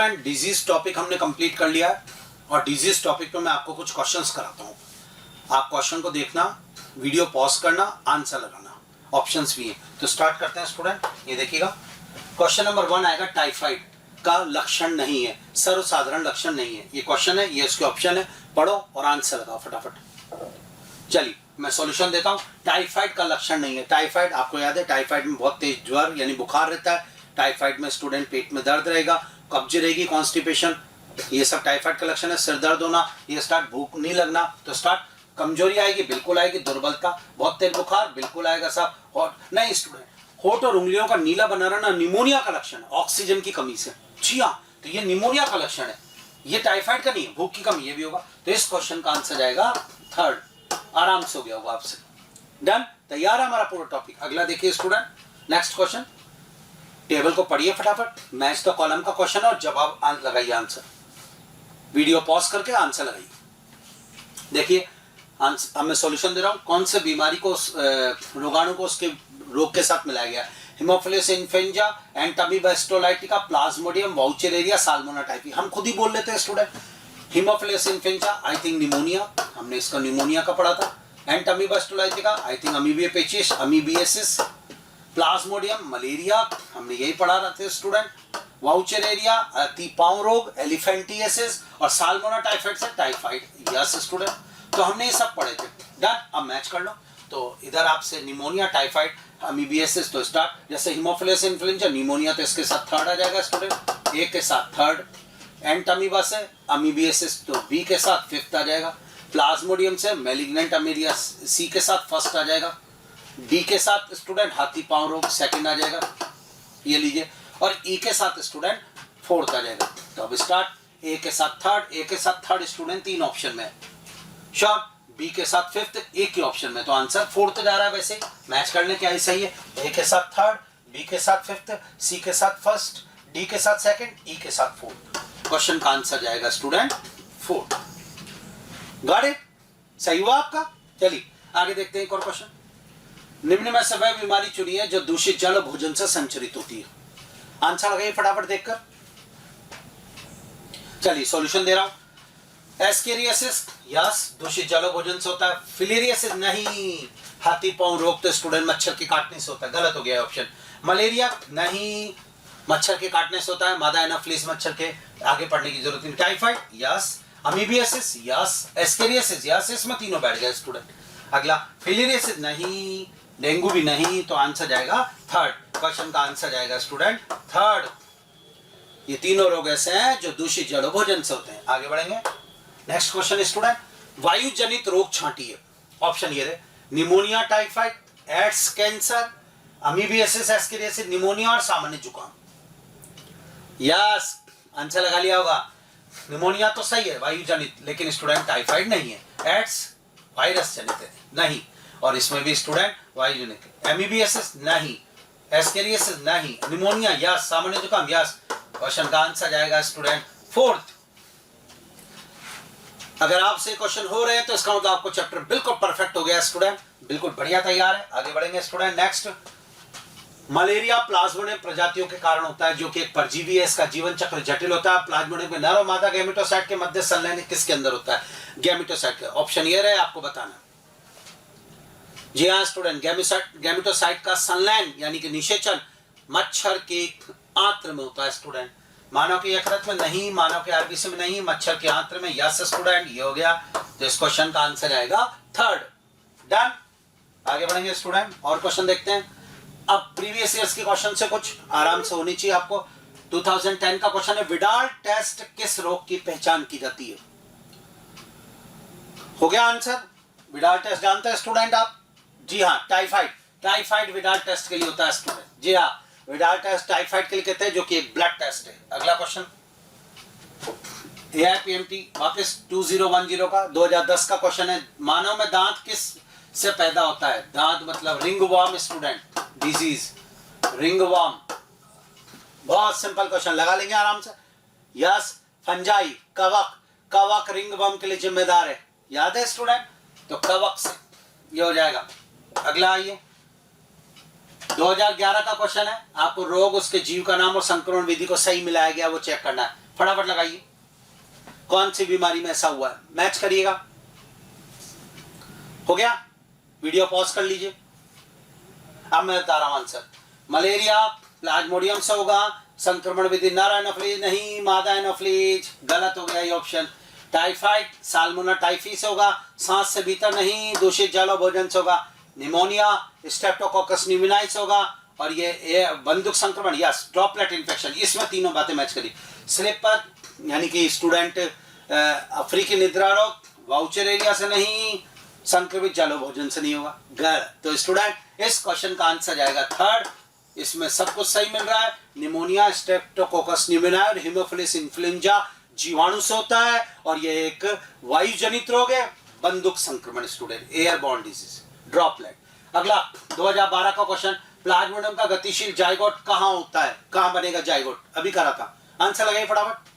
Student disease topic हमने complete कर लिया है और डिजीज टॉपिक पे मैं आपको कुछ क्वेश्चंस कराता हूँ। आप क्वेश्चन को देखना, वीडियो पॉज करना, आंसर लगाना, ऑप्शंस भी है। तो स्टार्ट करते हैं स्टूडेंट। ये देखिएगा, क्वेश्चन नंबर 1 आएगा टाइफाइड का लक्षण नहीं है, सर्वसाधारण लक्षण नहीं है। ये क्वेश्चन है, ये इसके ऑप्शन है, पढ़ो और आंसर लगाओ फटाफट। चलिए मैं सॉल्यूशन देता हूँ। टाइफाइड का लक्षण नहीं है। टाइफाइड आपको याद है, टाइफाइड में बहुत तेज ज्वर यानी बुखार रहता है। टाइफाइड में स्टूडेंट पेट में दर्द रहेगा, कब्ज रहेगी, कॉन्स्टिपेशन, ये सब टाइफाइड का लक्षण है। सिर दर्द होना, ये स्टार्ट भूख नहीं लगना, तो स्टार्ट कमजोरी आएगी, बिल्कुल आएगी। दुर्बलता, बहुत तेज बुखार, बिल्कुल आएगा साहब। और नहीं स्टूडेंट, होठ और उंगलियों का नीला बना रहना निमोनिया का लक्षण है, ऑक्सीजन की कमी से। जी हाँ, तो ये निमोनिया का लक्षण है, ये टाइफाइड का नहीं है। भूख की कमी ये भी होगा। तो इस क्वेश्चन का आंसर जाएगा थर्ड। आराम से हो गया होगा आपसे। डन, तैयार है हमारा पूरा टॉपिक। अगला देखिए स्टूडेंट, नेक्स्ट क्वेश्चन। टेबल को पढ़िए फटाफट, मैच द कॉलम का क्वेश्चन और जवाब लगाइए आंसर। वीडियो पॉज करके आंसर लगाइए। देखिए अब मैं सॉल्यूशन दे रहा हूं। कौन से बीमारी को, रोगाणु को उसके रोग के साथ मिलाया गया? Haemophilus influenzae, Entamoeba histolytica, Plasmodium, Wuchereria, Salmonella typhi. हम खुद ही बोल लेते हैं student. Haemophilus influenzae, I think pneumonia, हमने इसका निमोनिया का पढ़ा था। Entamoeba histolytica, I think amoebic पेचिस, अमीबियासिस। प्लाज्मोडियम, मलेरिया, हमने यही पढ़ा रहे थे स्टूडेंट। वाउचेरेरिया, पांव रोग, एलिफेंटियासिस, और साल्मोनेला टाइफाइड से टाइफाइड। यस स्टूडेंट, तो हमने ये सब पढ़े थे। डन, अब मैच कर लो। तो इधर आपसे निमोनिया, टाइफाइड, अमीबियासिस, तो स्टार्ट। जैसे हिमोफिलस इन्फ्लुएंजा, निमोनिया, तो इसके साथ थर्ड आ जाएगा स्टूडेंट, ए के साथ थर्ड। एंटामीबा से अमीबियासिस, तो बी के साथ फिफ्थ आ जाएगा। प्लाज्मोडियम से मैलिग्नेंट अमीबिया, सी के साथ फर्स्ट आ जाएगा। डी के साथ स्टूडेंट हाथी पांव रोग सेकंड आ जाएगा, ये लीजिए। और ई के साथ स्टूडेंट फोर्थ आ जाएगा। तो अब स्टार्ट, ए के साथ थर्ड, ए के साथ थर्ड स्टूडेंट 3 ऑप्शन में। श्योर, बी के साथ फिफ्थ, एक ही ऑप्शन में, तो आंसर फोर्थ जा रहा है। वैसे मैच करने के सही है। ए के साथ थर्ड, बी के साथ फिफ्थ, सी के साथ फर्स्ट, डी के साथ सेकंड, ई के साथ फोर्थ। क्वेश्चन का आंसर जाएगा स्टूडेंट फोर्थ। Got it? सही हुआ आपका। चलिए आगे देखते हैं एक और क्वेश्चन। निम्न में से वह बीमारी चुनिए जो दूषित जल और भोजन से संचरित होती है। आंसर लगाइए फटाफट देखकर। चलिए सॉल्यूशन दे रहा हूं। एस्केरियासिस, यस, दूषित जल और भोजन से होता है। फिलेरियासिस, नहीं, हाथी पांव रोग तो स्टूडेंट मच्छर के काटने से होता है, गलत हो गया ऑप्शन। मलेरिया, नहीं, मच्छर के काटने से होता है। मादा एनाफिलिस मच्छर के, आगे पढ़ने की जरूरत नहीं। Typhoid, yes. Amoebiasis, yes. Ascariasis, yes, इसमें तीनों बैठ गए स्टूडेंट। अगला फिलेरियासिस, नहीं, डेंगू भी नहीं, तो आंसर जाएगा थर्ड। क्वेश्चन का आंसर जाएगा स्टूडेंट थर्ड। ये तीनों रोग ऐसे हैं जो दूषित जल और भोजन से होते हैं। आगे बढ़ेंगे, नेक्स्ट क्वेश्चन स्टूडेंट। वायु जनित रोग छांटिए। ऑप्शन ये रहे, pneumonia, typhoid, AIDS, cancer, amoebiasis, ascariasis, pneumonia और सामान्य जुकाम। यस, आंसर लगा लिया होगा। निमोनिया तो सही है वायु जनित, लेकिन स्टूडेंट टाइफाइड नहीं है। एड्स वायरस जनित है, नहीं, और इसमें भी स्टूडेंट वायु जनित है। एमीबियासिस, नहीं। एस्केरियासिस, नहीं। Pneumonia, yes. सामान्य जुकाम, यस। क्वेश्चन का आंसर जाएगा स्टूडेंट फोर्थ। अगर आपसे क्वेश्चन हो रहे हैं तो इसका मतलब आपको चैप्टर बिल्कुल परफेक्ट हो गया स्टूडेंट, बिल्कुल बढ़िया तैयार है। आगे बढ़ेंगे स्टूडेंट, नेक्स्ट। मलेरिया प्लाज्मोडियम प्रजातियों के कारण होता है, जो कि एक परजीवी है। इसका जीवन चक्र जटिल होता है। प्लाज्मोडियम में नर और मादा गैमेटोसाइट के मध्य संलयन किसके अंदर होता है? गैमेटोसाइट के। ऑप्शन ये रहे आपको बताना। जी हाँ स्टूडेंट, गैमेटोसाइट का संलयन यानी कि निषेचन मच्छर के आंत्र में होता है स्टूडेंट। मानव के यकृत में नहीं, मानव के आरबीसी में नहीं, मच्छर के आंत्र में। यस स्टूडेंट, ये हो गया। तो इस क्वेश्चन का आंसर आएगा थर्ड। डन, आगे बढ़ेंगे स्टूडेंट, और क्वेश्चन देखते हैं। अब प्रीवियस ईयर्स के क्वेश्चन से कुछ आराम से होनी चाहिए आपको। 2010 का क्वेश्चन है, विडाल टेस्ट किस रोग की पहचान की जाती है? हो गया आंसर। विडाल टेस्ट जानते हैं स्टूडेंट आप? जी हाँ, टाइफाइड। टाइफाइड विडाल टेस्ट के लिए होता है स्टूडेंट। जी हाँ, विडाल टेस्ट टाइफाइड के लिए कहते हैं, जो कि एक ब्लड टेस्ट है। अगला क्वेश्चन, AIPMT वापस 2010 का 2010 का क्वेश्चन है। मानव में दांत किस से पैदा होता है? दांत मतलब रिंगवर्म स्टूडेंट, डिजीज रिंगवर्म। बहुत सिंपल क्वेश्चन, लगा लेंगे आराम से। यस, फंजाई, कवक। कवक रिंगवर्म के लिए जिम्मेदार है, याद है स्टूडेंट? तो कवक से ये हो जाएगा। अगला आइए, 2011 का क्वेश्चन है। आपको रोग, उसके जीव का नाम और संक्रमण विधि को सही मिलाया गया वो चेक करना है। फटाफट लगाइए, कौन सी बीमारी में ऐसा हुआ है, मैच करिएगा। हो गया, वीडियो पॉज कर लीजिए। अब मैं बता रहा हूं आंसर। मलेरिया प्लाज्मोडियम से होगा, संक्रमण विधि नर एनोफ्लीज नहीं, मादा एनोफ्लीज, गलत हो गया ये ऑप्शन। टाइफाइड साल्मोना टाइफी से होगा, सांस से भीतर नहीं, दूषित जल और भोजन से होगा। निमोनिया स्ट्रेप्टोकोकस न्यूमोनियाई से होगा, और ये बंदूक संक्रमण, यस ड्रॉपलेट इन्फेक्शन, इसमें तीनों बातें मैच करी। स्लीपर यानी कि स्टूडेंट अफ्रीकी निद्रा रोग, वाउचरेरिया से नहीं, संक्रमित जल और भोजन से नहीं होगा, गलत। तो स्टूडेंट इस क्वेश्चन का आंसर जाएगा थर्ड, इसमें सब कुछ सही मिल रहा है। निमोनिया स्ट्रेप्टोकोकस न्यूमोनियाई और हीमोफिलस इन्फ्लुएंजा जीवाणु से होता है, और ये एक वायु जनित रोग है, बंदूक संक्रमण स्टूडेंट, एयरबॉर्न डिजीज, ड्रॉपलेट। अगला 2012 का क्वेश्चन, प्लाज्मोडियम का गतिशील जाइगोट कहां होता है, कहां बनेगा जाइगोट, अभी करा था, आंसर लगाइए फटाफट।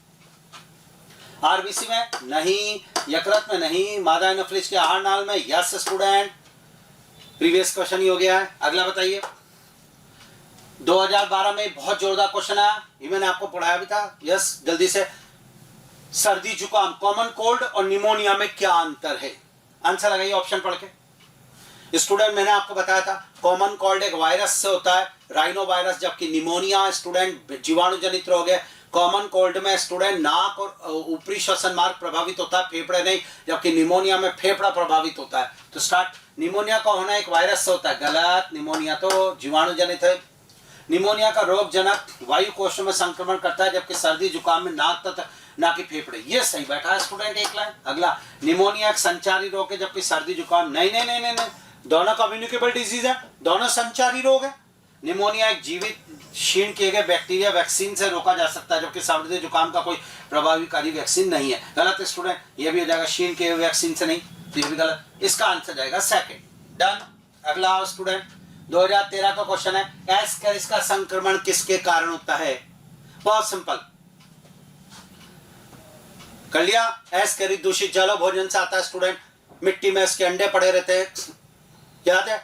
आरबीसी में नहीं, यकृत में नहीं, मादा एनोफ्लीज के आहार नाल में, यस स्टूडेंट, प्रीवियस क्वेश्चन ही हो गया है। अगला बताइए, 2012 में बहुत जोरदार क्वेश्चन आया, ये मैंने आपको पढ़ाया भी था, यस जल्दी से। सर्दी जुकाम, कॉमन कोल्ड और निमोनिया में क्या अंतर है, आंसर लगाइए ऑप्शन पढ़ के। स्टूडेंट मैंने आपको बताया था, कॉमन कोल्ड एक वायरस से होता है, राइनो वायरस, जबकि निमोनिया स्टूडेंट जीवाणु जनित रोग है। कॉमन कोल्ड में स्टूडेंट नाक और ऊपरी श्वसन मार्ग प्रभावित होता है, फेफड़े नहीं, जबकि निमोनिया में फेफड़ा प्रभावित होता है। तो स्टार्ट, निमोनिया का होना एक वायरस से होता है, गलत, निमोनिया तो जीवाणु जनित है। निमोनिया का रोगजनक वायु कोशों में संक्रमण करता है, जबकि सर्दी जुकाम में नाक तथा ना कि फेफड़े, ये सही बैठा है स्टूडेंट, एक लाइन। अगला, निमोनिया एक संचारी रोग है, जबकि सर्दी जुकाम नहीं नहीं नहीं नहीं, नहीं। दोनों कम्युनिकेबल डिजीज है, दोनों संचारी रोग है। निमोनिया एक जीवित क्षीण किए गए बैक्टीरिया वैक्सीन से रोका जा सकता है, जबकि सर्दी जुकाम का कोई प्रभावकारी वैक्सीन नहीं है, गलत स्टूडेंट, ये भी हो जाएगा, क्षीण किए हुए वैक्सीन से नहीं, तो ये भी गलत, इसका आंसर जाएगा सेकंड, डन। अगला स्टूडेंट 2013 का क्वेश्चन है, एस्केरिस का संक्रमण किसके कारण होता है, बहुत सिंपल, कर लिया। एस्केरिस दूषित जल और भोजन से आता है स्टूडेंट, मिट्टी में इसके अंडे पड़े रहते हैं, याद है,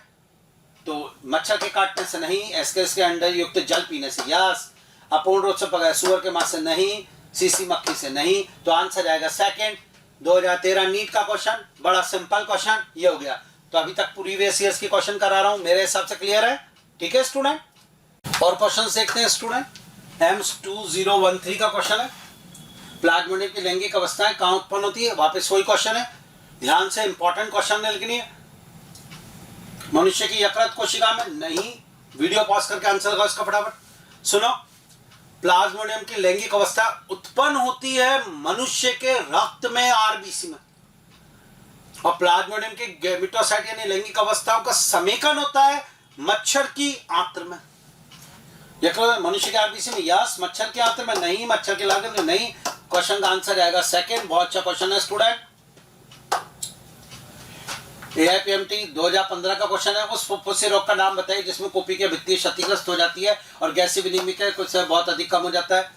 तो मच्छर के काटने से नहीं, एस्केरिस के अंडे युक्त जल पीने से, यस। अपूर्ण रूप से पकाए सुअर के मांस से नहीं, सीसी मक्खी से नहीं, तो आंसर आएगा सेकंड। 2013 नीट का क्वेश्चन, बड़ा सिंपल क्वेश्चन ये हो गया। तो अभी तक प्रीवियस ईयर्स की क्वेश्चन करा रहा हूं, मेरे हिसाब से क्लियर है, ठीक है स्टूडेंट। और क्वेश्चन देखते हैं स्टूडेंट। एम्स 2013 का क्वेश्चन है, प्लाज्मोडियम की लैंगिक अवस्थाएं कहां उत्पन्न होती है, वापस वही क्वेश्चन है, ध्यान से, इंपॉर्टेंट क्वेश्चन है, लेकिन ये मनुष्य की यकृत कोशिका में नहीं, वीडियो पॉज करके आंसर लगाओ इसका फटाफट। सुनो, प्लाज्मोडियम की लैंगिक अवस्था उत्पन्न होती है मनुष्य के रक्त में, आरबीसी में, और प्लाज्मोडियम के गैमेटोसाइट यानी लैंगिक अवस्थाओं का समेकन होता है मच्छर की आंत्र में। यकृत मनुष्य के आरबीसी में, यस, मच्छर के आंत्र में नहीं, मच्छर के लागत में नहीं, क्वेश्चन का आंसर आएगा सेकंड, बहुत अच्छा क्वेश्चन है स्टूडेंट। AIPMT 2015 का क्वेश्चन है, उस फुफ्फुसी रोग का नाम बताइए जिसमें कुपी के भित्ति क्षतिग्रस्त हो जाती है और गैसीय विनिमिक है कुछ बहुत अधिक कम हो जाता है।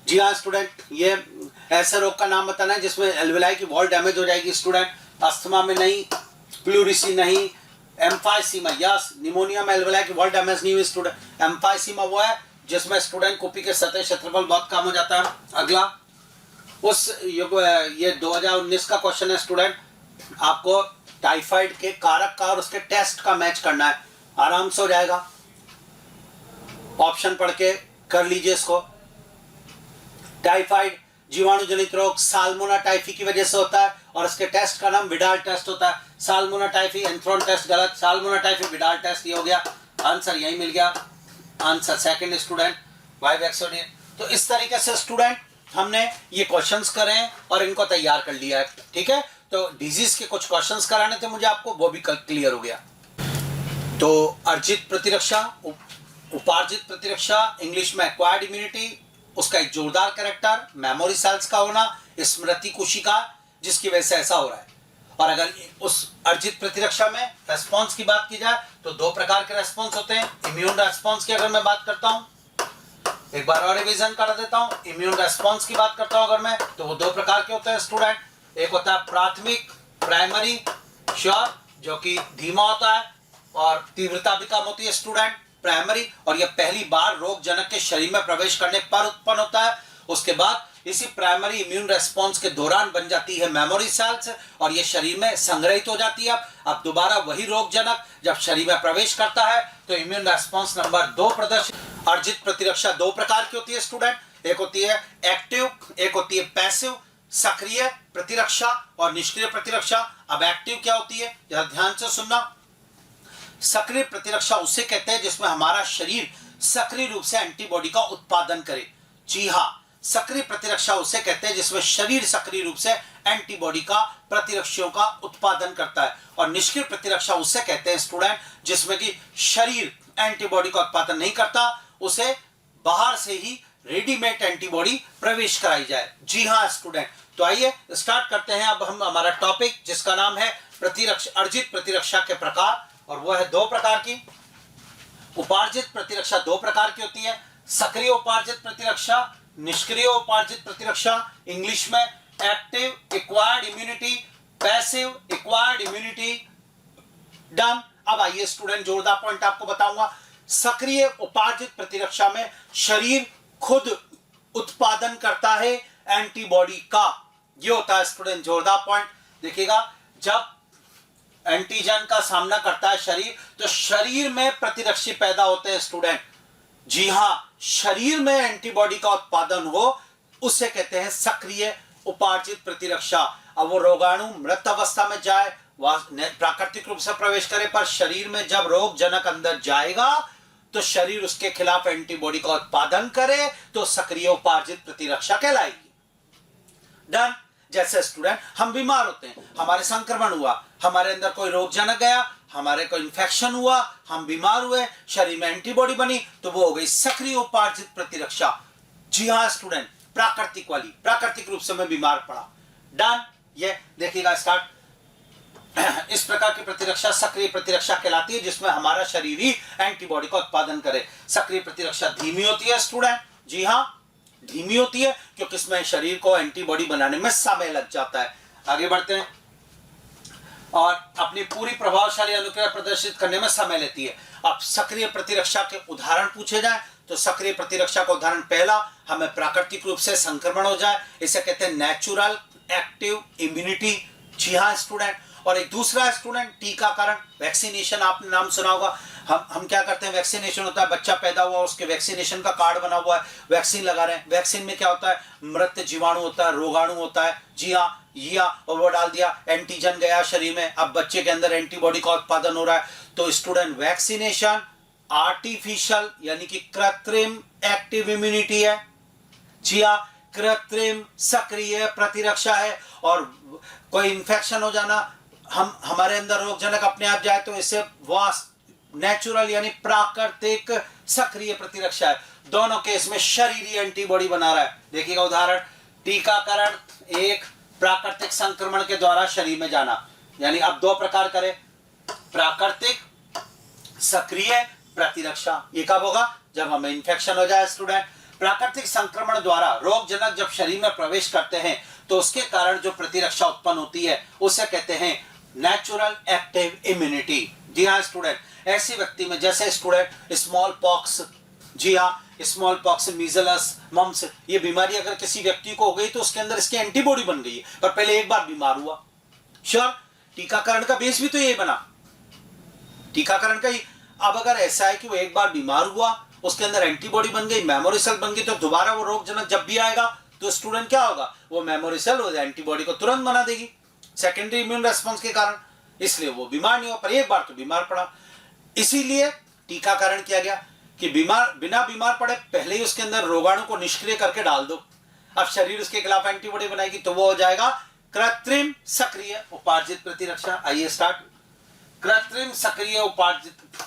जी हाँ स्टूडेंट, ये ऐसे रोग का नाम बताना है जिसमें एल्वेलाई की वॉल डैमेज हो जाएगी स्टूडेंट। अस्थमा में नहीं, प्लूरिसी नहीं, एम्फाइसीमा, यस, निमोनिया में एल्वेलाई की वॉल डैमेज नहीं हुई स्टूडेंट। एम्फाइसीमा वो है जिसमें स्टूडेंट कुपी के सतह क्षेत्रफल बहुत कम हो जाता है। अगला, ये 2019 का क्वेश्चन है स्टूडेंट, आपको टाइफाइड के कारक का और उसके टेस्ट का मैच करना है, आराम से हो जाएगा, ऑप्शन पढ़ के कर लीजिए इसको। टाइफाइड जीवाणु जनित रोग साल्मोना टाइफी की वजह से होता है और इसके टेस्ट का नाम विडाल टेस्ट होता है। साल्मोना टाइफी एंथ्रोन टेस्ट गलत, साल्मोना टाइफी विडाल टेस्ट, ये हो गया आंसर, यही मिल गया आंसर सेकंड स्टूडेंट, वाइवेक्सोडिन। तो इस तरीके से स्टूडेंट हमने ये क्वेश्चंस करे और इनको तैयार कर लिया है, ठीक है। तो डिजीज के कुछ क्वेश्चंस कराने थे मुझे आपको, वो भी क्लियर हो गया। तो अर्जित प्रतिरक्षा, उपार्जित प्रतिरक्षा, इंग्लिश में एक्वायर्ड इम्यूनिटी, उसका एक जोरदार कैरेक्टर, मेमोरी सेल्स का होना, स्मृति कोशिका, जिसकी वजह से ऐसा हो रहा है। और अगर उस अर्जित प्रतिरक्षा में रेस्पॉन्स की बात की जाए तो दो प्रकार के रेस्पॉन्स होते हैं। इम्यून रेस्पॉन्स की अगर मैं बात करता हूं, एक बार और रिवीजन करा देता हूं। इम्यून रेस्पॉन्स की बात करता हूं अगर मैं, तो वो दो प्रकार के होते हैं स्टूडेंट। एक होता है प्राथमिक, प्राइमरी श्योर, जो कि धीमा होता है और तीव्रता भी कम होती है स्टूडेंट, प्राइमरी, और यह पहली बार रोग जनक के शरीर में प्रवेश करने पर उत्पन्न होता है। उसके बाद इसी प्राइमरी इम्यून रेस्पॉन्स के दौरान बन जाती है मेमोरी सेल्स और ये शरीर में संग्रहित हो जाती है। अब दोबारा वही रोगजनक जब शरीर में प्रवेश करता है तो इम्यून रेस्पॉन्स नंबर 2 प्रदर्शित। अर्जित प्रतिरक्षा दो प्रकार की होती है स्टूडेंट, एक होती है एक्टिव, एक होती है पैसिव, सक्रिय प्रतिरक्षा और निष्क्रिय प्रतिरक्षा। अब एक्टिव क्या होती है, जरा ध्यान से सुनना। सक्रिय प्रतिरक्षा उसे कहते हैं जिसमें हमारा शरीर सक्रिय रूप से एंटीबॉडी का उत्पादन करे। जी हाँ, सक्रिय प्रतिरक्षा उसे कहते हैं जिसमें शरीर सक्रिय रूप से एंटीबॉडी का प्रतिरक्षियों का उत्पादन करता है। और निष्क्रिय प्रतिरक्षा उसे कहते हैं स्टूडेंट जिसमें कि शरीर एंटीबॉडी का उत्पादन नहीं करता, उसे बाहर से ही रेडीमेड एंटीबॉडी प्रवेश कराई जाए। जी हाँ स्टूडेंट, तो आइए स्टार्ट करते हैं अब हम हमारा टॉपिक जिसका नाम है प्रतिरक्षा, अर्जित प्रतिरक्षा के प्रकार, और वो है दो प्रकार की। उपार्जित प्रतिरक्षा दो प्रकार की होती है, सक्रिय उपार्जित प्रतिरक्षा, निष्क्रिय उपार्जित प्रतिरक्षा। इंग्लिश में active acquired immunity, passive acquired immunity. Done. अब आइए स्टूडेंट, जोरदार पॉइंट आपको बताऊंगा। सक्रिय उपार्जित प्रतिरक्षा में शरीर खुद उत्पादन करता है एंटीबॉडी का, ये होता है स्टूडेंट जोरदार पॉइंट। देखिएगा, जब एंटीजन का सामना करता है शरीर तो शरीर में प्रतिरक्षी पैदा होते हैं स्टूडेंट। जी हां, शरीर में एंटीबॉडी का उत्पादन हो उसे कहते हैं सक्रिय उपार्जित प्रतिरक्षा। अब वो रोगाणु मृत अवस्था में जाए, प्राकृतिक रूप से प्रवेश करे, पर शरीर में जब रोगजनक अंदर जाएगा तो शरीर उसके खिलाफ एंटीबॉडी का उत्पादन करे तो सक्रिय उपार्जित प्रतिरक्षा कहलाएगी। डन। जैसे स्टूडेंट, हम बीमार होते हैं, हमारे संक्रमण हुआ, हमारे अंदर कोई रोगजनक गया, हमारे को इन्फेक्शन हुआ, हम बीमार हुए, शरीर में एंटीबॉडी बनी, तो वो हो गई सक्रिय उपार्जित प्रतिरक्षा। जी हाँ स्टूडेंट, प्राकृतिक वाली, प्राकृतिक रूप से मैं बीमार पड़ा। डन। ये देखिएगा स्टार्ट। इस प्रकार की प्रतिरक्षा सक्रिय प्रतिरक्षा कहलाती है जिसमें हमारा शरीर ही एंटीबॉडी का उत्पादन करे। सक्रिय प्रतिरक्षा धीमी होती है स्टूडेंट। जी हाँ, धीमी होती है क्योंकि इसमें शरीर को एंटीबॉडी बनाने में समय लग जाता है। आगे बढ़ते हैं। और अपनी पूरी प्रभावशाली अनुक्रिया प्रदर्शित करने में समय लेती है। अब सक्रिय प्रतिरक्षा के उदाहरण पूछे जाए तो सक्रिय प्रतिरक्षा का उदाहरण पहला, हमें प्राकृतिक रूप से संक्रमण हो जाए, इसे कहते हैं नेचुरल एक्टिव इम्यूनिटी। जी हाँ स्टूडेंट। और एक दूसरा स्टूडेंट टीकाकरण, वैक्सीनेशन, आपने नाम सुना होगा। हम क्या करते हैं, वैक्सीनेशन होता है, बच्चा पैदा हुआ उसके वैक्सीनेशन का कार्ड बना हुआ है, वैक्सीन लगा रहे हैं। वैक्सीन में क्या होता है, मृत जीवाणु होता है, रोगाणु होता है। जी हाँ, और वो डाल दिया, एंटीजन गया शरीर में, अब बच्चे के अंदर एंटीबॉडी का उत्पादन हो रहा है। तो स्टूडेंट, वैक्सीनेशन आर्टिफिशियल यानी कि कृत्रिम एक्टिव इम्यूनिटी है। जी हाँ, कृत्रिम सक्रिय प्रतिरक्षा है। और कोई इंफेक्शन हो जाना, हमारे अंदर रोगजनक अपने आप जाए तो इससे नेचुरल यानी प्राकृतिक सक्रिय प्रतिरक्षा है। दोनों केस में शरीर ही एंटीबॉडी बना रहा है। देखिएगा उदाहरण, टीकाकरण एक प्राकृतिक संक्रमण के द्वारा शरीर में जाना, यानी अब दो प्रकार करें, प्राकृतिक सक्रिय प्रतिरक्षा। ये कब होगा, जब हमें इंफेक्शन हो जाए स्टूडेंट। प्राकृतिक संक्रमण द्वारा रोगजनक जब शरीर में प्रवेश करते हैं तो उसके कारण जो प्रतिरक्षा उत्पन्न होती है उसे कहते हैं नेचुरल एक्टिव इम्यूनिटी। जी हाँ स्टूडेंट, ऐसे व्यक्ति में जैसे स्टूडेंट स्मॉल पॉक्स, जी हाँ स्मॉल पॉक्स, मीजल्स, मम्स, ये बीमारी अगर किसी व्यक्ति को हो गई तो उसके अंदर इसकी एंटीबॉडी बन गई है, पर पहले एक बार बीमार हुआ। श्योर, टीकाकरण का बेस भी तो यही बना, टीकाकरण का ही। अब अगर ऐसा है कि वो एक बार बीमार हुआ, उसके अंदर एंटीबॉडी बन गई, मेमोरी सेल बन गई, तो दोबारा वो रोगजनक जब भी आएगा तो स्टूडेंट क्या होगा, वो मेमोरी सेल हो एंटीबॉडी को तुरंत बना देगी सेकेंडरी इम्यून रेस्पॉन्स के कारण, इसलिए वो बीमार नहीं हुआ, पर एक बार तो बीमार पड़ा। इसीलिए टीकाकरण किया गया कि बिना बीमार पड़े पहले ही उसके अंदर रोगाणु को निष्क्रिय करके डाल दो। अब शरीर उसके खिलाफ एंटीबॉडी बनाएगी तो वो हो जाएगा कृत्रिम सक्रिय उपार्जित प्रतिरक्षा। आइए स्टार्ट। कृत्रिम सक्रिय उपार्जित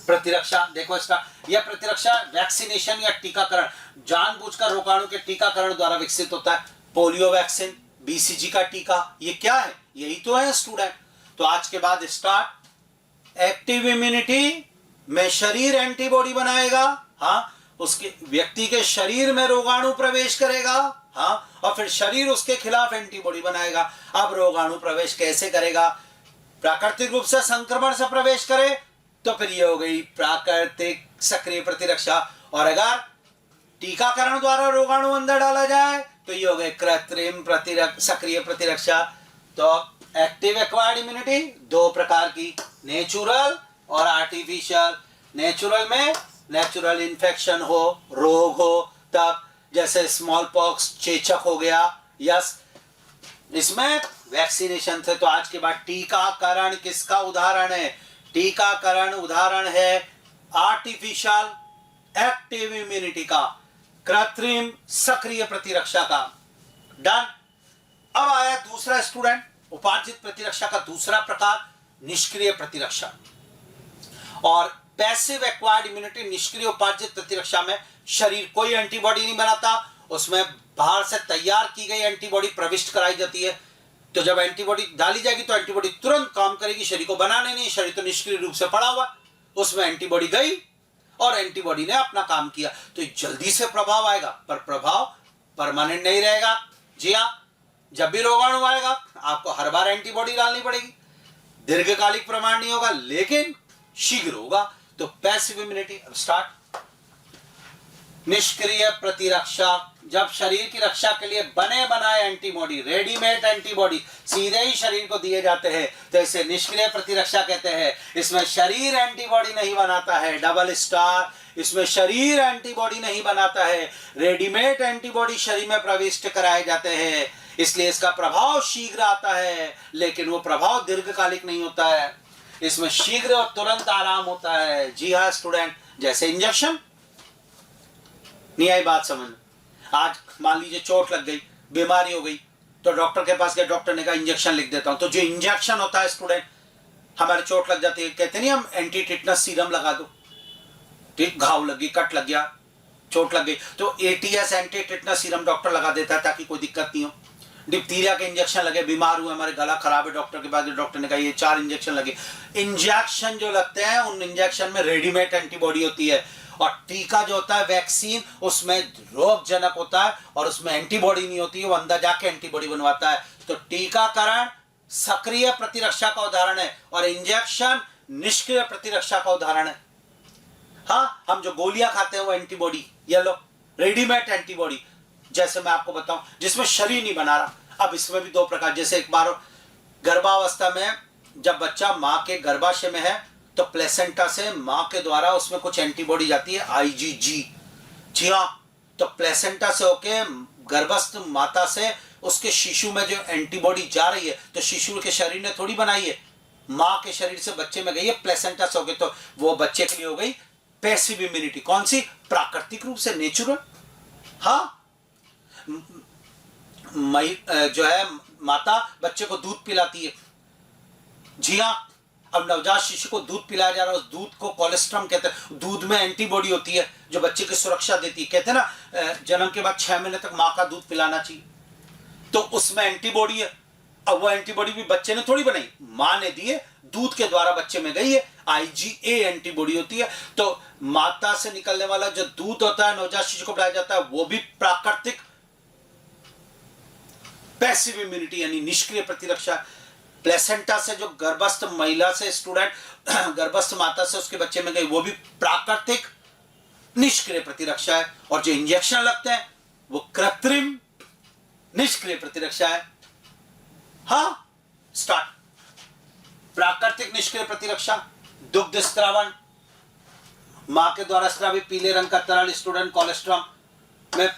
प्रतिरक्षा, देखो इसका, यह प्रतिरक्षा वैक्सीनेशन या टीकाकरण, जानबूझकर रोगाणु के टीकाकरण द्वारा विकसित होता है। पोलियो वैक्सीन, बीसीजी का टीका, ये क्या है, यही तो है स्टूडेंट। तो आज के बाद स्टार्ट। एक्टिव इम्यूनिटी में शरीर एंटीबॉडी बनाएगा, हाँ, उसके व्यक्ति के शरीर में रोगाणु प्रवेश करेगा, हाँ, और फिर शरीर उसके खिलाफ एंटीबॉडी बनाएगा। अब रोगाणु प्रवेश कैसे करेगा, प्राकृतिक रूप से संक्रमण से प्रवेश करे तो फिर ये हो गई प्राकृतिक सक्रिय प्रतिरक्षा। और अगर टीकाकरण द्वारा रोगाणु अंदर डाला जाए तो ये हो गए कृत्रिम सक्रिय प्रतिरक्षा। तो एक्टिव एक्वायर्ड इम्यूनिटी दो प्रकार की, नेचुरल और आर्टिफिशियल। नेचुरल में नेचुरल इन्फेक्शन हो, रोग हो, तब जैसे स्मॉल पॉक्स, चेचक हो गया, यस, इसमें वैक्सीनेशन थे। तो आज के बाद टीकाकरण किसका उदाहरण है? टीकाकरण उदाहरण है आर्टिफिशियल एक्टिव इम्यूनिटी का, कृत्रिम सक्रिय प्रतिरक्षा का। डन। अब आया दूसरा स्टूडेंट, उपार्जित प्रतिरक्षा का दूसरा प्रकार, निष्क्रिय प्रतिरक्षा। और पैसिव एक्वायर्ड इम्यूनिटी, निष्क्रिय उपार्जित प्रतिरक्षा में शरीर कोई एंटीबॉडी नहीं बनाता, उसमें बाहर से तैयार की गई एंटीबॉडी प्रविष्ट कराई जाती है। तो जब एंटीबॉडी डाली जाएगी तो एंटीबॉडी तुरंत काम करेगी, शरीर को बनाने नहीं, शरीर तो निष्क्रिय रूप से पड़ा हुआ, उसमें एंटीबॉडी गई और एंटीबॉडी ने अपना काम किया, तो जल्दी से प्रभाव आएगा, पर प्रभाव परमानेंट नहीं रहेगा। जी हाँ, जब भी रोगाणु आएगा आपको हर बार एंटीबॉडी डालनी पड़ेगी, दीर्घकालिक प्रमाण नहीं होगा लेकिन शीघ्र होगा। तो पैसिव इम्यूनिटी। स्टार्ट। निष्क्रिय प्रतिरक्षा, जब शरीर की रक्षा के लिए बने बनाए एंटीबॉडी, रेडीमेड एंटीबॉडी सीधे ही शरीर को दिए जाते हैं, तो इसे निष्क्रिय प्रतिरक्षा कहते हैं। इसमें शरीर एंटीबॉडी नहीं बनाता है, डबल स्टार, इसमें शरीर एंटीबॉडी नहीं बनाता है, रेडीमेड एंटीबॉडी शरीर में प्रविष्ट कराए जाते हैं, इसलिए इसका प्रभाव शीघ्र आता है लेकिन वो प्रभाव दीर्घकालिक नहीं होता है, इसमें शीघ्र और तुरंत आराम होता है। जी हाँ स्टूडेंट, जैसे इंजेक्शन। नहीं आई बात समझ? आज मान लीजिए चोट लग गई, बीमारी हो गई, तो डॉक्टर के पास गए, डॉक्टर ने कहा इंजेक्शन लिख देता हूं। तो जो इंजेक्शन होता है स्टूडेंट, हमारे चोट लग जाती है, कहते नहीं हम एंटी टिटनस सीरम लगा दो, ठीक, घाव लगी, कट लग गया, चोट लग गई, तो ATS anti tetanus serum doctor लगा देता है ताकि कोई दिक्कत नहीं हो। डिप्थीरिया के इंजेक्शन लगे, बीमार हुए, हमारे गला खराब है, डॉक्टर के पास, डॉक्टर ने कहा ये 4 इंजेक्शन लगे। इंजेक्शन जो लगते हैं उन इंजेक्शन में रेडीमेड एंटीबॉडी होती है, और टीका जो होता है वैक्सीन, उसमें रोगजनक होता है और उसमें एंटीबॉडी नहीं होती है, वो अंदर जाके एंटीबॉडी बनवाता है। तो टीकाकरण सक्रिय प्रतिरक्षा का उदाहरण है और इंजेक्शन निष्क्रिय प्रतिरक्षा का उदाहरण है। हाँ, हम जो गोलियां खाते हैं वो एंटीबॉडी, ये लो रेडीमेड एंटीबॉडी, जैसे मैं आपको बताऊं, जिसमें शरीर नहीं बना रहा। अब इसमें भी दो प्रकार, जैसे एक बार गर्भावस्था में जब बच्चा मां के गर्भाशय में है तो प्लेसेंटा से मां के द्वारा उसमें कुछ एंटीबॉडी जाती है, आईजीजी। जी हाँ, तो प्लेसेंटा से होके गर्भस्थ माता से उसके शिशु में जो एंटीबॉडी जा रही है, तो शिशु के शरीर ने थोड़ी बनाई है, मां के शरीर से बच्चे में गई है, प्लेसेंटा से होके, तो वो बच्चे के लिए हो गई पैसिव इम्यूनिटी। कौन सी? प्राकृतिक रूप से, नेचुरल। हाँ, जो है माता बच्चे को दूध पिलाती है। जी हाँ, अब नवजात शिशु को दूध पिलाया जा रहा है, उस दूध को कोलेस्ट्रम कहते हैं। दूध में एंटीबॉडी होती है जो बच्चे की सुरक्षा देती है। कहते हैं ना, जन्म के बाद 6 महीने तक मां का दूध पिलाना चाहिए, तो उसमें एंटीबॉडी है। अब वो एंटीबॉडी भी बच्चे ने थोड़ी बनाई, मां ने दी है, दूध के द्वारा बच्चे में गई है, आईजीए एंटीबॉडी होती है। तो माता से निकलने वाला जो दूध होता है नवजात शिशु को पिलाया जाता है, वो भी प्राकृतिक पैसिव इम्यूनिटी यानी निष्क्रिय प्रतिरक्षा। प्लेसेंटा से जो गर्भस्थ महिला से स्टूडेंट गर्भस्थ माता से उसके बच्चे में गई, वो भी प्राकृतिक निष्क्रिय प्रतिरक्षा है। और जो इंजेक्शन लगते हैं वो कृत्रिम निष्क्रिय प्रतिरक्षा है। हाँ, स्टार्ट। प्राकृतिक निष्क्रिय प्रतिरक्षा, दुग्ध स्त्रावन, मां के द्वारा स्रावित पीले रंग का तरल स्टूडेंट कोलेस्ट्रम में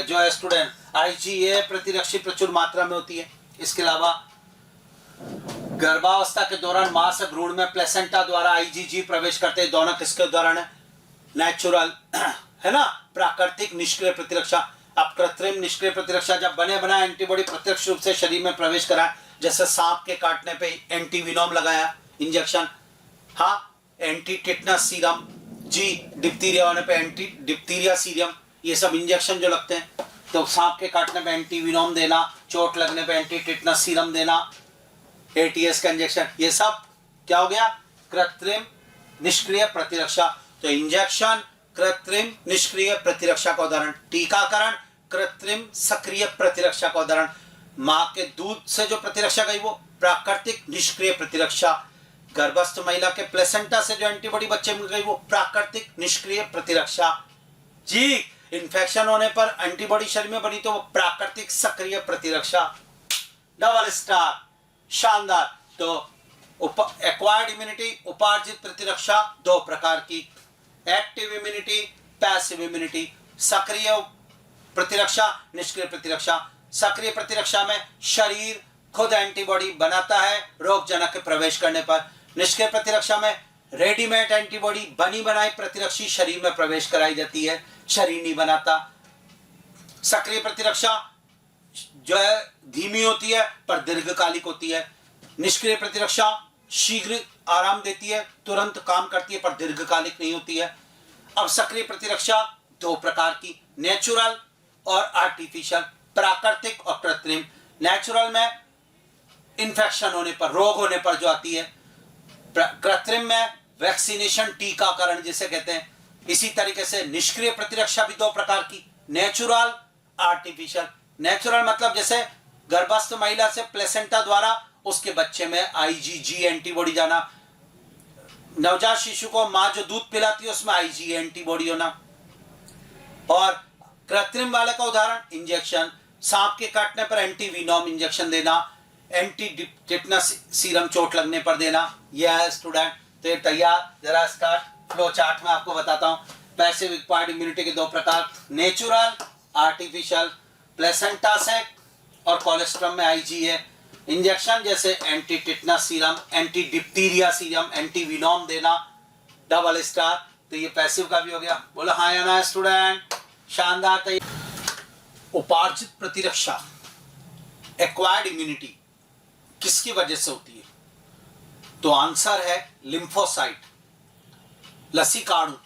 जो है स्टूडेंट आईजीए प्रतिरक्षी प्रचुर मात्रा में होती है। इसके अलावा गर्भावस्था के दौरान मां से भ्रूण में प्लेसेंटा द्वारा आईजीजी प्रवेश करते हैं। दोनों किसके दौरान है? नेचुरल है ना, प्राकृतिक निष्क्रिय प्रतिरक्षा। अब कृत्रिम निष्क्रिय प्रतिरक्षा, जब बने बना एंटीबॉडी प्रत्यक्ष रूप से शरीर में प्रवेश कराए, जैसे सांप के काटने पे एंटीविनोम लगाया इंजेक्शन, हाँ, एंटी टिटनस सीरम, जी, डिप्थीरिया होने पे एंटी डिप्थीरिया सीरम, ये सब इंजेक्शन जो लगते हैं। तो सांप के काटने पे एंटीविनोम देना, चोट लगने पे एंटी टिटनस सीरम देना, एटीएस का इंजेक्शन, ये सब क्या हो गया? कृत्रिम निष्क्रिय प्रतिरक्षा। तो इंजेक्शन कृत्रिम निष्क्रिय प्रतिरक्षा का उदाहरण, टीकाकरण कृत्रिम सक्रिय प्रतिरक्षा का उदाहरण, मां के दूध से जो प्रतिरक्षा गई वो प्राकृतिक निष्क्रिय प्रतिरक्षा, गर्भस्थ महिला के प्लेसेंटा से जो एंटीबॉडी बच्चे में गई वो प्राकृतिक निष्क्रिय प्रतिरक्षा। जी, इन्फेक्शन होने पर एंटीबॉडी शरीर में बनी तो वो प्राकृतिक सक्रिय प्रतिरक्षा, डबल स्टार, शानदार। तो एक्वायर्ड इम्यूनिटी, उपार्जित प्रतिरक्षा दो प्रकार की, एक्टिव इम्यूनिटी, पैसिव इम्यूनिटी। सक्रिय प्रतिरक्षा, निष्क्रिय प्रतिरक्षा। सक्रिय प्रतिरक्षा में शरीर खुद एंटीबॉडी बनाता है रोगजनक के प्रवेश करने पर। निष्क्रिय प्रतिरक्षा में रेडीमेड एंटीबॉडी बनी बनाई प्रतिरक्षी शरीर में प्रवेश कराई जाती है, शरीर नहीं बनाता। सक्रिय प्रतिरक्षा जो है धीमी होती है पर दीर्घकालिक होती है। निष्क्रिय प्रतिरक्षा शीघ्र आराम देती है, तुरंत काम करती है पर दीर्घकालिक नहीं होती है। अब सक्रिय प्रतिरक्षा दो प्रकार की, नेचुरल और आर्टिफिशियल, प्राकृतिक और कृत्रिम। नेचुरल में इन्फेक्शन होने पर, रोग होने पर जो आती है। कृत्रिम में वैक्सीनेशन, टीकाकरण जिसे कहते हैं। इसी तरीके से निष्क्रिय प्रतिरक्षा भी दो प्रकार की, नेचुरल, आर्टिफिशियल। नेचुरल मतलब जैसे गर्भस्थ महिला से प्लेसेंटा द्वारा उसके बच्चे में आईजीजी एंटीबॉडी जाना, नवजात शिशु को मां जो दूध पिलाती है उसमें आईजी एंटीबॉडी होना। और कृत्रिम वाले का उदाहरण इंजेक्शन, सांप के काटने पर एंटीवीनोम इंजेक्शन देना, एंटी टिटनस सीरम चोट लगने पर देना। यह है स्टूडेंट, तो ये तैयार। जरा इसका फ्लो चार्ट में आपको बताता हूं। पैसिव एक्वायर्ड इम्यूनिटी के दो प्रकार, नेचुरल, आर्टिफिशियल। प्लेसेंटा से और कोलेस्ट्रम में आईजी है। इंजेक्शन जैसे anti tetanus serum, anti diphtheria serum, antivenom देना, डबल स्टार। तो ये पैसिव का भी हो गया। बोलो हाँ या ना स्टूडेंट, शानदार। तो उपार्जित प्रतिरक्षा, एक्वायर्ड इम्यूनिटी किसकी वजह से होती है? तो आंसर है लिम्फोसाइट, लसीकाणु।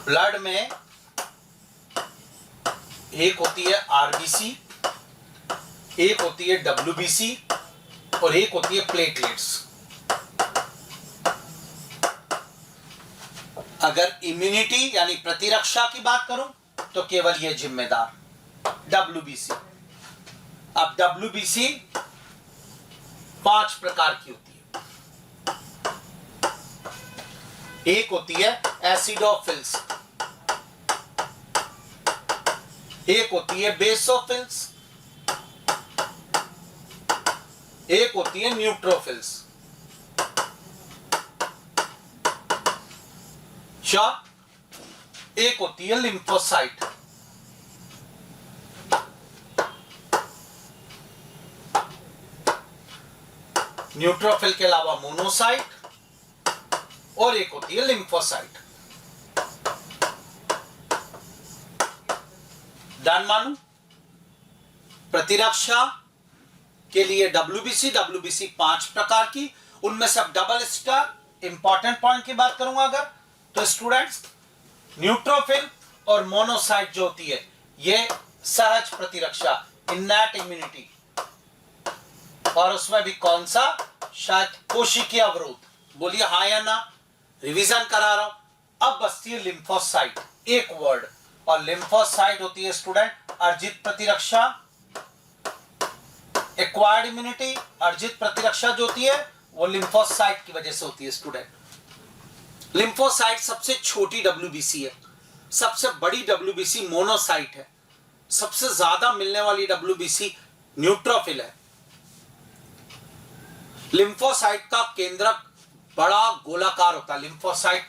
ब्लड में एक होती है आरबीसी, एक होती है डब्ल्यूबीसी और एक होती है प्लेटलेट्स। अगर इम्यूनिटी यानी प्रतिरक्षा की बात करूं तो केवल यह जिम्मेदार डब्ल्यूबीसी। अब डब्ल्यूबीसी 5 प्रकार की होती है। एक होती है एसिडोफिल्स, एक होती है बेसोफिल्स, एक होती है न्यूट्रोफिल्स। एक होती है लिम्फोसाइट। न्यूट्रोफिल के अलावा मोनोसाइट और एक होती है लिम्फोसाइट। डन मानू? प्रतिरक्षा के लिए डब्ल्यूबीसी 5 प्रकार की, उनमें से अब डबल स्टार इंपॉर्टेंट पॉइंट की बात करूंगा अगर, तो स्टूडेंट्स न्यूट्रोफिल और मोनोसाइट जो होती है ये सहज प्रतिरक्षा, इन्नेट इम्यूनिटी। और उसमें भी कौन सा? शायद कोशिकीय अवरोध। बोलिए हाँ या ना, रिवीजन करा रहा हूं। अब बचती है लिम्फोसाइट, एक वर्ड। और लिम्फोसाइट होती है स्टूडेंट अर्जित प्रतिरक्षा, एक्वायर्ड इम्यूनिटी। अर्जित प्रतिरक्षा जो होती है वो लिम्फोसाइट की वजह से होती है स्टूडेंट। लिम्फोसाइट सबसे छोटी डब्ल्यूबीसी है, सबसे बड़ी डब्ल्यूबीसी मोनोसाइट है, सबसे ज्यादा मिलने वाली डब्ल्यूबीसी न्यूट्रोफिल है। लिम्फोसाइट का केंद्रक बड़ा गोलाकार होता है। लिम्फोसाइट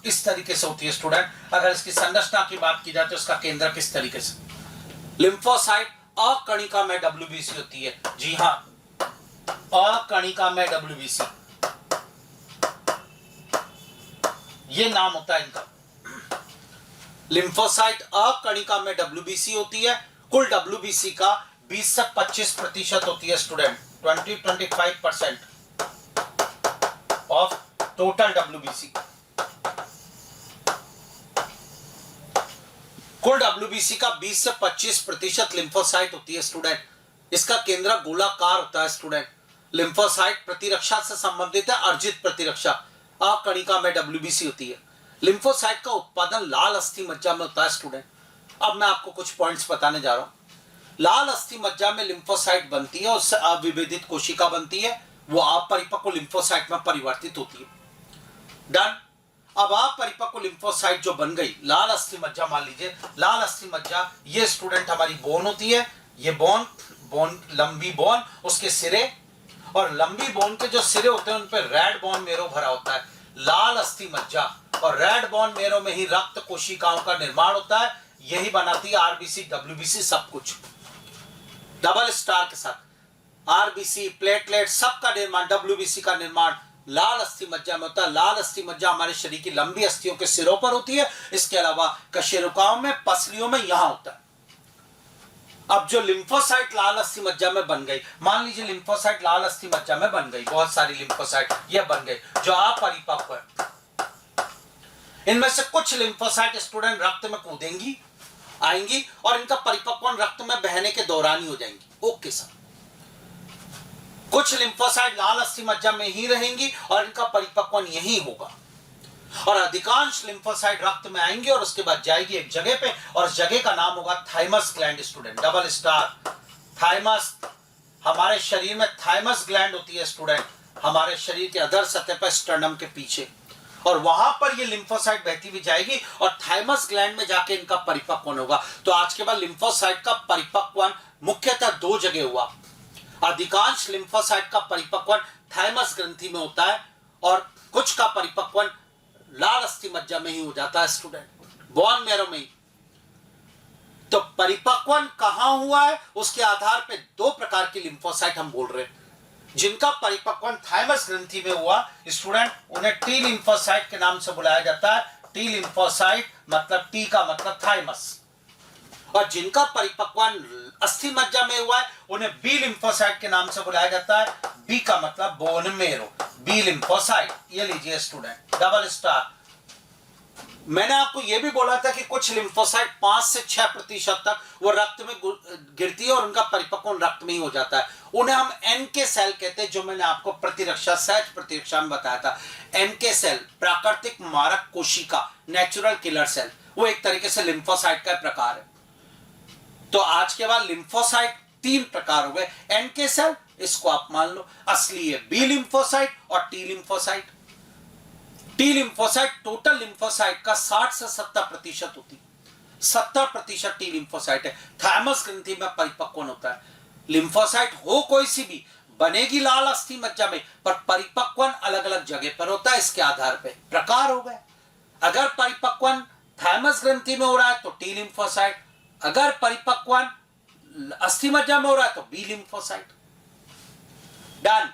इस तरीके से होती है स्टूडेंट। अगर इसकी संरचना की बात की जाए तो इसका केंद्रक इस तरीके से। लिम्फोसाइट अकणिका में डब्ल्यूबीसी होती है। जी हां, अकणिका में डब्ल्यूबीसी, ये नाम होता है इनका। लिम्फोसाइट अकणिका में डब्ल्यूबीसी होती है। कुल डब्ल्यूबीसी का 20 से 25% होती है स्टूडेंट, 20-25% ऑफ टोटल डब्ल्यूबीसी। कुल डब्ल्यूबीसी का 20 से 25% लिम्फोसाइट होती है स्टूडेंट। इसका केंद्र गोलाकार होता है स्टूडेंट। लिम्फोसाइट प्रतिरक्षा से संबंधित है, अर्जित प्रतिरक्षा। अकणिका में डब्ल्यूबीसी होती है। लिम्फोसाइट का उत्पादन लाल अस्थि मज्जा में होता है स्टूडेंट। अब मैं आपको कुछ पॉइंट्स बताने जा रहा हूं। लाल अस्थि मज्जा में लिम्फोसाइट बनती है, उससे अविभेदित कोशिका बनती है, वो अपरिपक्व लिम्फोसाइट में परिवर्तित होती है। डन। अब आप परिपक्व लिम्फोसाइट जो बन गई, लाल अस्थि मज्जा, मान लीजिए लाल अस्थि मज्जा, ये स्टूडेंट हमारी बोन होती है, ये बोन लंबी बोन, उसके सिरे, और लंबी बोन के जो सिरे होते हैं उन पर रेड बोन मेरो भरा होता है। लाल अस्थि मज्जा और रेड बोन मेरो में ही रक्त कोशिकाओं का निर्माण होता है, यही बनाती है आरबीसी, डब्ल्यूबीसी, सब कुछ डबल स्टार के साथ। आरबीसी, प्लेटलेट, सबका निर्माण, डब्ल्यूबीसी का निर्माण लाल अस्थि मज्जा में होता है। लाल अस्थि मज्जा हमारे शरीर की लंबी अस्थियों के सिरों पर होती है, इसके अलावा कशेरुकाओं में, पसलियों में, यहां होता है। अब जो लिम्फोसाइट लाल अस्थि मज्जा में बन गई, मान लीजिए लिम्फोसाइट लाल अस्थि मज्जा में बन गई, बहुत सारी लिम्फोसाइट ये बन गई जो अपरिपक्व है। इनमें से कुछ लिम्फोसाइट स्टूडेंट रक्त में कूदेंगी, आएंगी, और इनका परिपक्वन रक्त में बहने के दौरान ही हो जाएंगी। Okay sir. कुछ लिम्फोसाइट लाल अस्थि मज्जा में ही रहेंगी और इनका परिपक्वन यही होगा, और अधिकांश लिम्फोसाइट रक्त में आएंगे और उसके बाद जाएगी एक जगह पे, और उस जगह का नाम होगा thymus gland student, double star. Thymus, हमारे शरीर में थाइमस ग्लैंड होती है स्टूडेंट, हमारे शरीर के अधर सतह पर स्टर्नम के पीछे, और वहां पर ये लिम्फोसाइट बहती हुई जाएगी और थाइमस ग्लैंड में जाके इनका परिपक्वन होगा। तो आज के बाद लिम्फोसाइट का परिपक्वन मुख्यतः दो जगह हुआ। अधिकांश लिम्फोसाइट का परिपक्वन थाइमस ग्रंथि में होता है, और कुछ का परिपक्वन लाल अस्थि मज्जा में ही हो जाता है स्टूडेंट, बोन मैरो में ही। तो परिपक्वन कहां हुआ है उसके आधार पे दो प्रकार की लिम्फोसाइट हम बोल रहे हैं। जिनका परिपक्वन थाइमस ग्रंथि में हुआ स्टूडेंट, उन्हें टी लिम्फोसाइट के नाम से बुलाया जाता है। टी लिम्फोसाइट मतलब टी का मतलब थाइमस, और जिनका परिपक्वन अस्थि मज्जा में हुआ है उन्हें बी लिम्फोसाइट के नाम से बुलाया जाता है। बी का मतलब बोन मेरो, बी लिम्फोसाइट। ये लीजिए स्टूडेंट, डबल स्टार। मैंने आपको यह भी बोला था कि कुछ लिम्फोसाइट 5 से 6% तक वो रक्त में गिरती है और उनका परिपक्वन रक्त में ही हो जाता है। उन्हें हम एनके सेल कहते हैं, जो मैंने आपको प्रतिरक्षा, सहज प्रतिरक्षा में बताया था। एनके सेल, प्राकृतिक मारक कोशिका, नेचुरल किलर सेल, वो एक तरीके से लिम्फोसाइट का प्रकार है। तो आज के बाद लिम्फोसाइट 3 प्रकार हो गए। एनके सेल, इसको आप मान लो असली है, बी लिम्फोसाइट और T lymphocyte. T lymphocyte total lymphocyte का 60 से 70% होती है। 70% टी लिम्फोसाइट है, थाइमस ग्रंथि में परिपक्वन होता है। लिम्फोसाइट हो कोई सी भी, बनेगी लाल अस्थि मज्जा में, पर परिपक्वन अलग अलग जगह पर होता है। इसके आधार पर प्रकार हो गए। अगर परिपक्वन थाइमस ग्रंथि में हो रहा है तो टी लिम्फोसाइट, अगर परिपक्वन अस्थि मज्जा में हो रहा है तो बी लिम्फोसाइट। डन।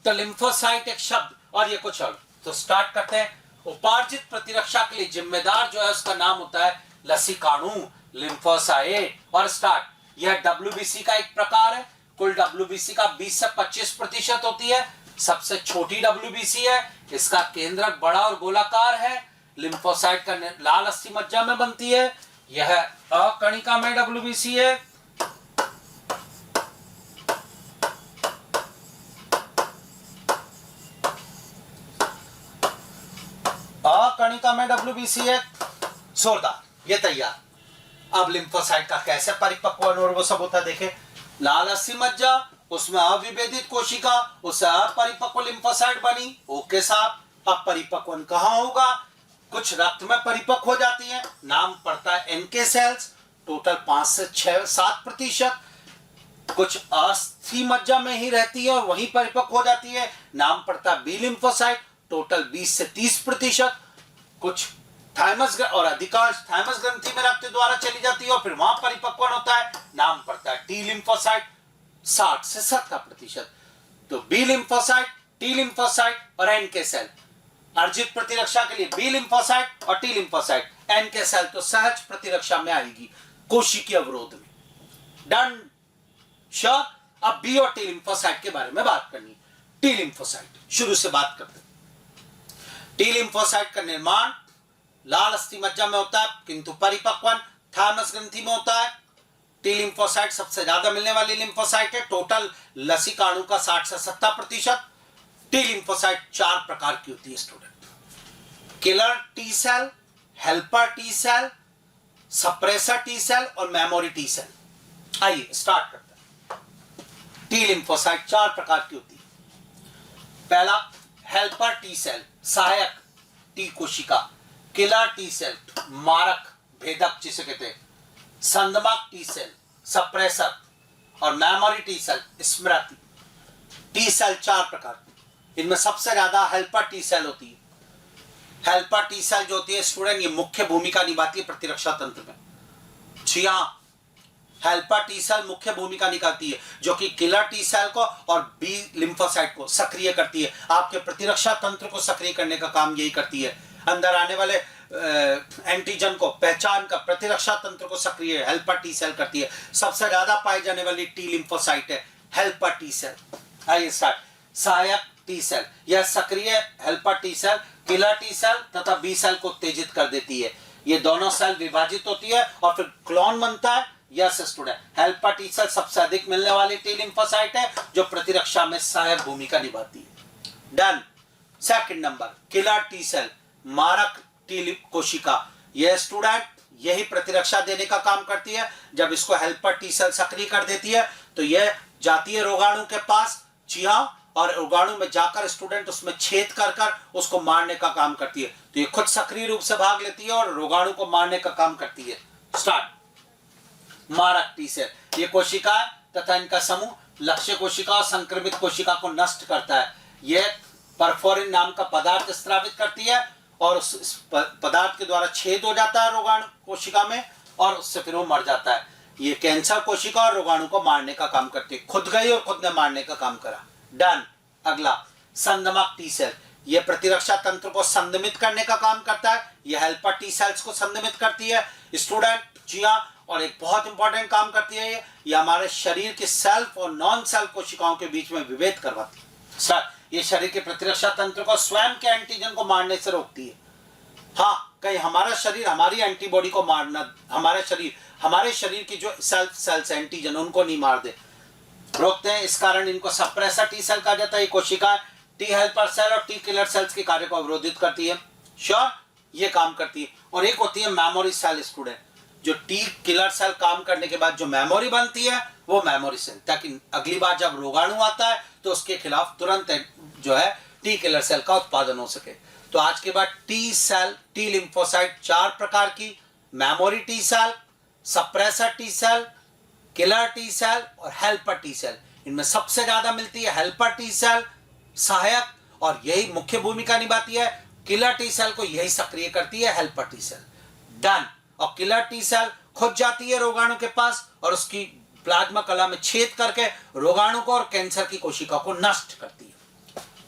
तो लिम्फोसाइट एक शब्द और ये कुछ और। तो स्टार्ट करते हैं। उपार्जित प्रतिरक्षा के लिए जिम्मेदार जो है उसका नाम होता है लसीकाणु, लिम्फोसाइट। और स्टार्ट। यह डब्ल्यूबीसी का एक प्रकार है। कुल डब्ल्यूबीसी का 20 से 25% होती है। सबसे छोटी डब्ल्यूबीसी है। इसका केंद्रक बड़ा और गोलाकार है। लिम्फोसाइट का लाल अस्थि मज्जा में बनती है। यह अकणिका में डब्ल्यूबीसी है। अकणिका में डब्ल्यूबीसी है। जोरदार, ये तैयार। अब लिम्फोसाइट का कैसे परिपक्वन और वो सब होता है देखे। लाल अस्थि मज्जा, उसमें अविभेदित कोशिका, उससे अपरिपक्व लिम्फोसाइट बनी। ओके साहब। अब परिपक्वन कहां होगा। कुछ रक्त में परिपक्व हो जाती है, नाम पड़ता है एनके सेल्स, टोटल 5 से 7%। कुछ अस्थि मज्जा में ही रहती है और वहीं परिपक्व हो जाती है, नाम पड़ता है बी लिम्फोसाइट, टोटल 20 से 30%। कुछ थाइमस और अधिकांश थाइमस ग्रंथि में रक्त द्वारा चली जाती है और फिर वहां परिपक्वन होता है, नाम पड़ता है टी लिम्फोसाइट, 60 से 70%। तो बी लिम्फोसाइट, टी लिम्फोसाइट और एनके सेल। अर्जित प्रतिरक्षा के लिए बी लिम्फोसाइट और टी लिम्फोसाइट। एनके सेल तो सहज प्रतिरक्षा में आएगी, कोशिकीय अवरोध में। डन। श्योर। अब बी और टी लिम्फोसाइट के बारे में बात करनी। टी लिम्फोसाइट शुरू से बात करते हैं। टी लिम्फोसाइट का निर्माण लाल अस्थि मज्जा में होता है, किंतु परिपक्वन थाइमस ग्रंथि में होता है। टी लिम्फोसाइट सबसे ज्यादा मिलने वाली लिम्फोसाइट है, टोटल लसीकाणु का 60 से 70%। टी लिम्फोसाइट 4 प्रकार की होती है student. Killer T cell, helper T cell, suppressor T cell और मेमोरी टी सेल। आइए स्टार्ट करते हैं। टी लिम्फोसाइट 4 प्रकार की होती है। पहला हेल्पर टी सेल, सहायक। टी कोशिका, किलर टी सेल मारक भेदक जिसे कहते हैं, संदमक टी सेल सप्रेसर, और मेमोरी टी सेल स्मृति। टी सेल 4 प्रकार, इनमें सबसे ज्यादा हेल्पर टी सेल होती है। हेल्पर टी सेल जो होती है स्टूडेंट, ये मुख्य भूमिका निभाती है प्रतिरक्षा तंत्र में। जी हाँ, हेल्पर टी सेल मुख्य भूमिका निभाती है, जो कि किलर टी सेल को और बी लिम्फोसाइट को सक्रिय करती है। आपके प्रतिरक्षा तंत्र को सक्रिय करने का काम यही करती है। अंदर आने वाले एंटीजन को पहचान कर प्रतिरक्षा तंत्र को सक्रिय हेल्पर टी सेल करती है। सबसे ज्यादा पाई जाने वाली टी लिम्फोसाइट है हेल्पर टी सेल। आइए स्टार्ट। सहायक टी सेल, यह सक्रिय helper T cell killer T cell तथा बी सेल को उत्तेजित कर देती है। ये दोनों सेल विभाजित होती है और फिर क्लोन बनता है। Yes student, helper T cell सबसे अधिक मिलने वाली टी लिम्फोसाइट है जो प्रतिरक्षा में सहायक भूमिका निभाती है। Done. Second number, killer T cell मारक टी कोशिका। यह स्टूडेंट यही प्रतिरक्षा देने का काम करती है। जब इसको हेल्पर टी सेल सक्रिय कर देती है तो यह जाती है रोगाणु के पास। जी हाँ, और रोगाणु में जाकर स्टूडेंट उसमें छेद कर कर उसको मारने का काम करती है। तो ये खुद सक्रिय रूप से भाग लेती है और रोगाणु को मारने का काम करती है। स्टार्ट। मारक टी सेल, ये कोशिका तथा इनका समूह लक्ष्य कोशिका और संक्रमित कोशिका को नष्ट करता है। यह परफोरिन नाम का पदार्थ स्रावित करती है और उस पदार्थ के द्वारा छेद हो जाता है रोगाणु कोशिका में और उससे फिर वो मर जाता है। ये कैंसर कोशिका और रोगाणु को मारने का काम करती है। खुद गई और खुद ने मारने का काम करा। डन। अगला, संदमक टी सेल, यह प्रतिरक्षा तंत्र को संदमित करने का काम करता है। यह हेल्पर टी सेल्स को संदमित करती है स्टूडेंट। जी हाँ, और एक बहुत इंपॉर्टेंट काम करती है ये हमारे शरीर के सेल्फ और नॉन सेल्फ कोशिकाओं के बीच में विभेद करवाती है। ये शरीर के प्रतिरक्षा तंत्र को स्वयं के एंटीजन को मारने से रोकती है। हाँ, कहीं हमारा शरीर हमारी एंटीबॉडी को मारना, हमारे शरीर की जो सेल्फ सेल्स एंटीजन उनको नहीं मार दे, रोकते हैं। इस कारण इनको सप्रेसर टी सेल कहा जाता है। ये कोशिका टी हेल्पर सेल और टी किलर सेल्स के कार्य को अवरोधित करती है। श्योर, ये काम करती है। और एक होती है मेमोरी सेल स्टूडेंट, जो टी किलर सेल काम करने के बाद जो मेमोरी बनती है वो मेमोरी सेल, ताकि अगली बार जब रोगाणु आता है तो उसके खिलाफ तुरंत जो है टी किलर सेल का उत्पादन हो सके। तो आज के बाद टी सेल, टी लिम्फोसाइट 4 प्रकार की, memory T cell, suppressor T cell, killer T cell और हेल्पर टी सेल। इनमें सबसे ज्यादा मिलती है हेल्पर टी सेल सहायक, और यही मुख्य भूमिका निभाती है। किलर टी सेल को यही सक्रिय करती है हेल्पर टी सेल। डन। और किलर टी सेल खुद जाती है रोगाणु के पास और उसकी प्लाज्मा कला में छेद करके रोगाणु को और कैंसर की कोशिका को नष्ट करती है।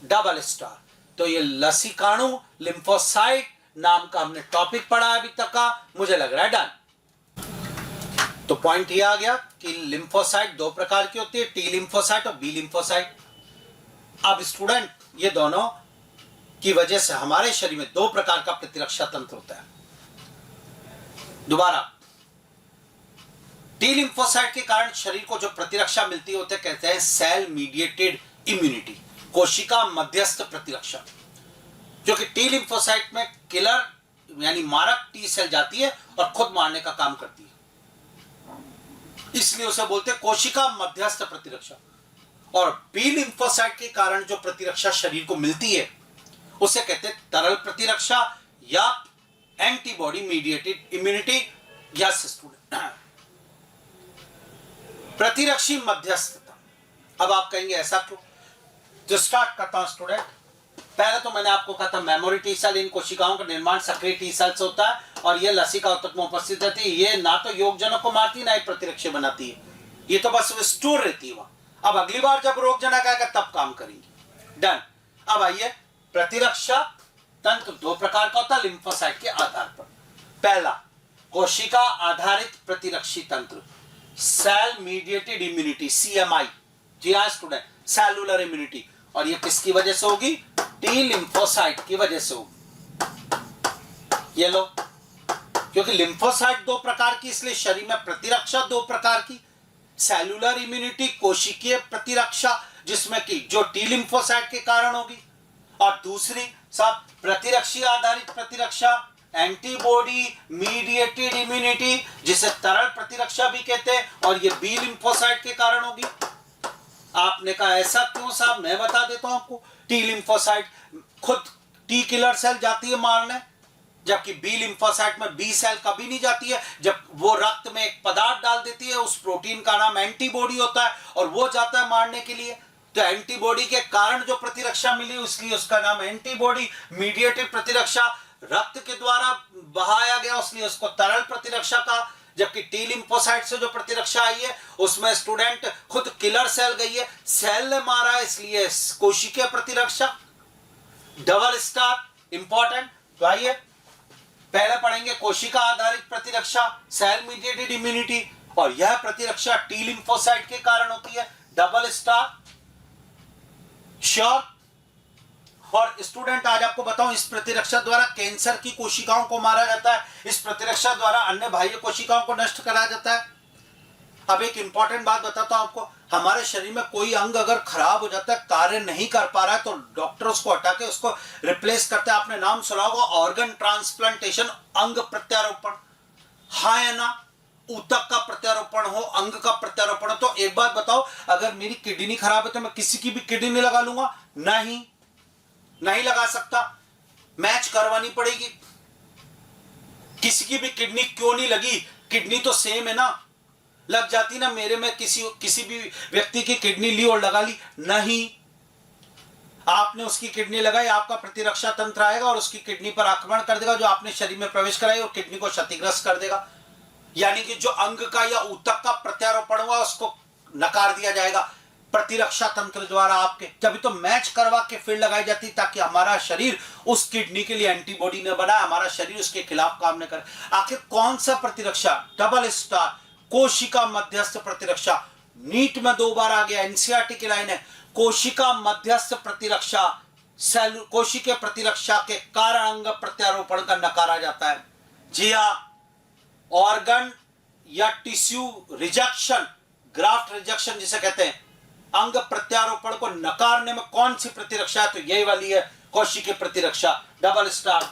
Double star. तो ये लसीकाणु लिम्फोसाइट नाम का हमने टॉपिक पढ़ा अभी तक का, मुझे लग रहा है डन। तो पॉइंट ये आ गया कि लिम्फोसाइट 2 प्रकार की होती है, टी लिम्फोसाइट और बी लिम्फोसाइट। अब स्टूडेंट, ये दोनों की वजह से हमारे शरीर में 2 प्रकार का प्रतिरक्षा तंत्र होता है। दोबारा, टी लिम्फोसाइट के कारण शरीर को जो प्रतिरक्षा मिलती होती है कहते हैं सेल मीडिएटेड इम्यूनिटी, कोशिका मध्यस्थ प्रतिरक्षा, जो कि टी लिम्फोसाइट में किलर यानी मारक टी सेल जाती है और खुद मारने का काम करती है, इसलिए उसे बोलते हैं कोशिका मध्यस्थ प्रतिरक्षा। और बी लिम्फोसाइट के कारण जो प्रतिरक्षा शरीर को मिलती है उसे कहते हैं तरल प्रतिरक्षा या antibody mediated immunity. Yes student, प्रतिरक्षी मध्यस्थता। अब आप कहेंगे ऐसा क्यों? जो स्टार्ट करता हूं स्टूडेंट, पहले तो मैंने आपको कहा था मेमोरी टी सेल, इन कोशिकाओं का निर्माण सक्रिय टी सेल से होता है और ये लसिका ऊतक में उपस्थित रहती है। ये ना तो योगजनक को मारती ना ही प्रतिरक्षा बनाती है, ये तो बस स्टोर रहती है वहां। अब अगली बार जब रोगजनक आएगा तब काम करेंगे। डन। अब आइए, प्रतिरक्षा तंत्र 2 प्रकार का होता है लिम्फोसाइट के आधार पर। पहला, कोशिका आधारित प्रतिरक्षी तंत्र, सेल मीडिएटेड इम्यूनिटी CMI। जी हाँ स्टूडेंट, सेलुलर इम्यूनिटी। और ये किसकी वजह से होगी? टी लिम्फोसाइट की वजह से होगी। ये लो, क्योंकि लिम्फोसाइट 2 प्रकार की, इसलिए शरीर में प्रतिरक्षा 2 प्रकार की। सेलुलर इम्यूनिटी कोशिकीय प्रतिरक्षा, जिसमें कि जो टी लिम्फोसाइट के कारण होगी, और दूसरी सब प्रतिरक्षी आधारित प्रतिरक्षा एंटीबॉडी मीडिएटेड इम्यूनिटी, जिसे तरल प्रतिरक्षा भी कहते हैं, और ये बी लिम्फोसाइट के कारण होगी। आपने कहा ऐसा क्यों साहब? मैं बता देता हूं आपको। टी लिम्फोसाइट खुद टी किलर सेल जाती है मारने, जबकि बी लिम्फोसाइट में बी सेल कभी नहीं जाती है। जब वो रक्त में एक पदार्थ डाल देती है, उस प्रोटीन का नाम एंटीबॉडी होता है और वो जाता है मारने के लिए। तो एंटीबॉडी के कारण जो प्रतिरक्षा मिली इसलिए उसका नाम एंटीबॉडी मीडिएटेड प्रतिरक्षा। रक्त के द्वारा बहाया गया इसलिए उसको तरल प्रतिरक्षा का। जबकि टी लिम्फोसाइट से जो प्रतिरक्षा आई है उसमें स्टूडेंट खुद किलर सेल गई है, सेल ने मारा है, इसलिए कोशिकीय प्रतिरक्षा। Double star important. तो आइए पहले पढ़ेंगे कोशिका आधारित प्रतिरक्षा, सेल मीडिएटेड इम्यूनिटी, और यह प्रतिरक्षा टी लिम्फोसाइट के कारण होती है। Double star sure. और स्टूडेंट आज आपको बताऊं, इस प्रतिरक्षा द्वारा कैंसर की कोशिकाओं को मारा जाता है, इस प्रतिरक्षा द्वारा अन्य बाह्य कोशिकाओं को नष्ट कराया जाता है। अब एक इंपॉर्टेंट बात बताता हूं आपको, हमारे शरीर में कोई अंग अगर खराब हो जाता है, कार्य नहीं कर पा रहा है, तो डॉक्टर उसको हटा के उसको रिप्लेस करता है। आपने नाम सुना होगा ऑर्गन ट्रांसप्लांटेशन, अंग प्रत्यारोपण। हाँ या ना? ऊतक का प्रत्यारोपण हो, अंग का प्रत्यारोपण हो। तो एक बात बताओ, अगर मेरी किडनी खराब है तो मैं किसी की भी किडनी लगा लूंगा? नहीं लगा सकता, मैच करवानी पड़ेगी। किसी की भी किडनी क्यों नहीं लगी? किडनी तो सेम है ना, लग जाती ना। मेरे में किसी भी व्यक्ति की किडनी ली और लगा ली? नहीं, आपने उसकी किडनी लगाई, आपका प्रतिरक्षा तंत्र आएगा और उसकी किडनी पर आक्रमण कर देगा, जो आपने शरीर में प्रवेश कराई, और किडनी को क्षतिग्रस्त कर देगा। यानी कि जो अंग का या ऊतक का प्रत्यारोपण हुआ उसको नकार दिया जाएगा प्रतिरक्षा तंत्र द्वारा आपके। तभी तो मैच करवा के फिर लगाई जाती, ताकि हमारा शरीर उस किडनी के लिए एंटीबॉडी न बनाए, हमारा शरीर उसके खिलाफ काम न करे। आखिर कौन सा प्रतिरक्षा? डबल स्टार कोशिका मध्यस्थ प्रतिरक्षा। नीट में 2 बार आ गया, एनसीईआरटी की लाइन है। कोशिका मध्यस्थ प्रतिरक्षा, सेल कोशिकीय प्रतिरक्षा के कारण अंग प्रत्यारोपण का नकारा जाता है। जी हाँ, ऑर्गन या टिश्यू रिजेक्शन, ग्राफ्ट रिजेक्शन जिसे कहते हैं, अंग प्रत्यारोपण को नकारने में कौन सी प्रतिरक्षा है? तो यही वाली है, कोशिकीय प्रतिरक्षा। डबल स्टार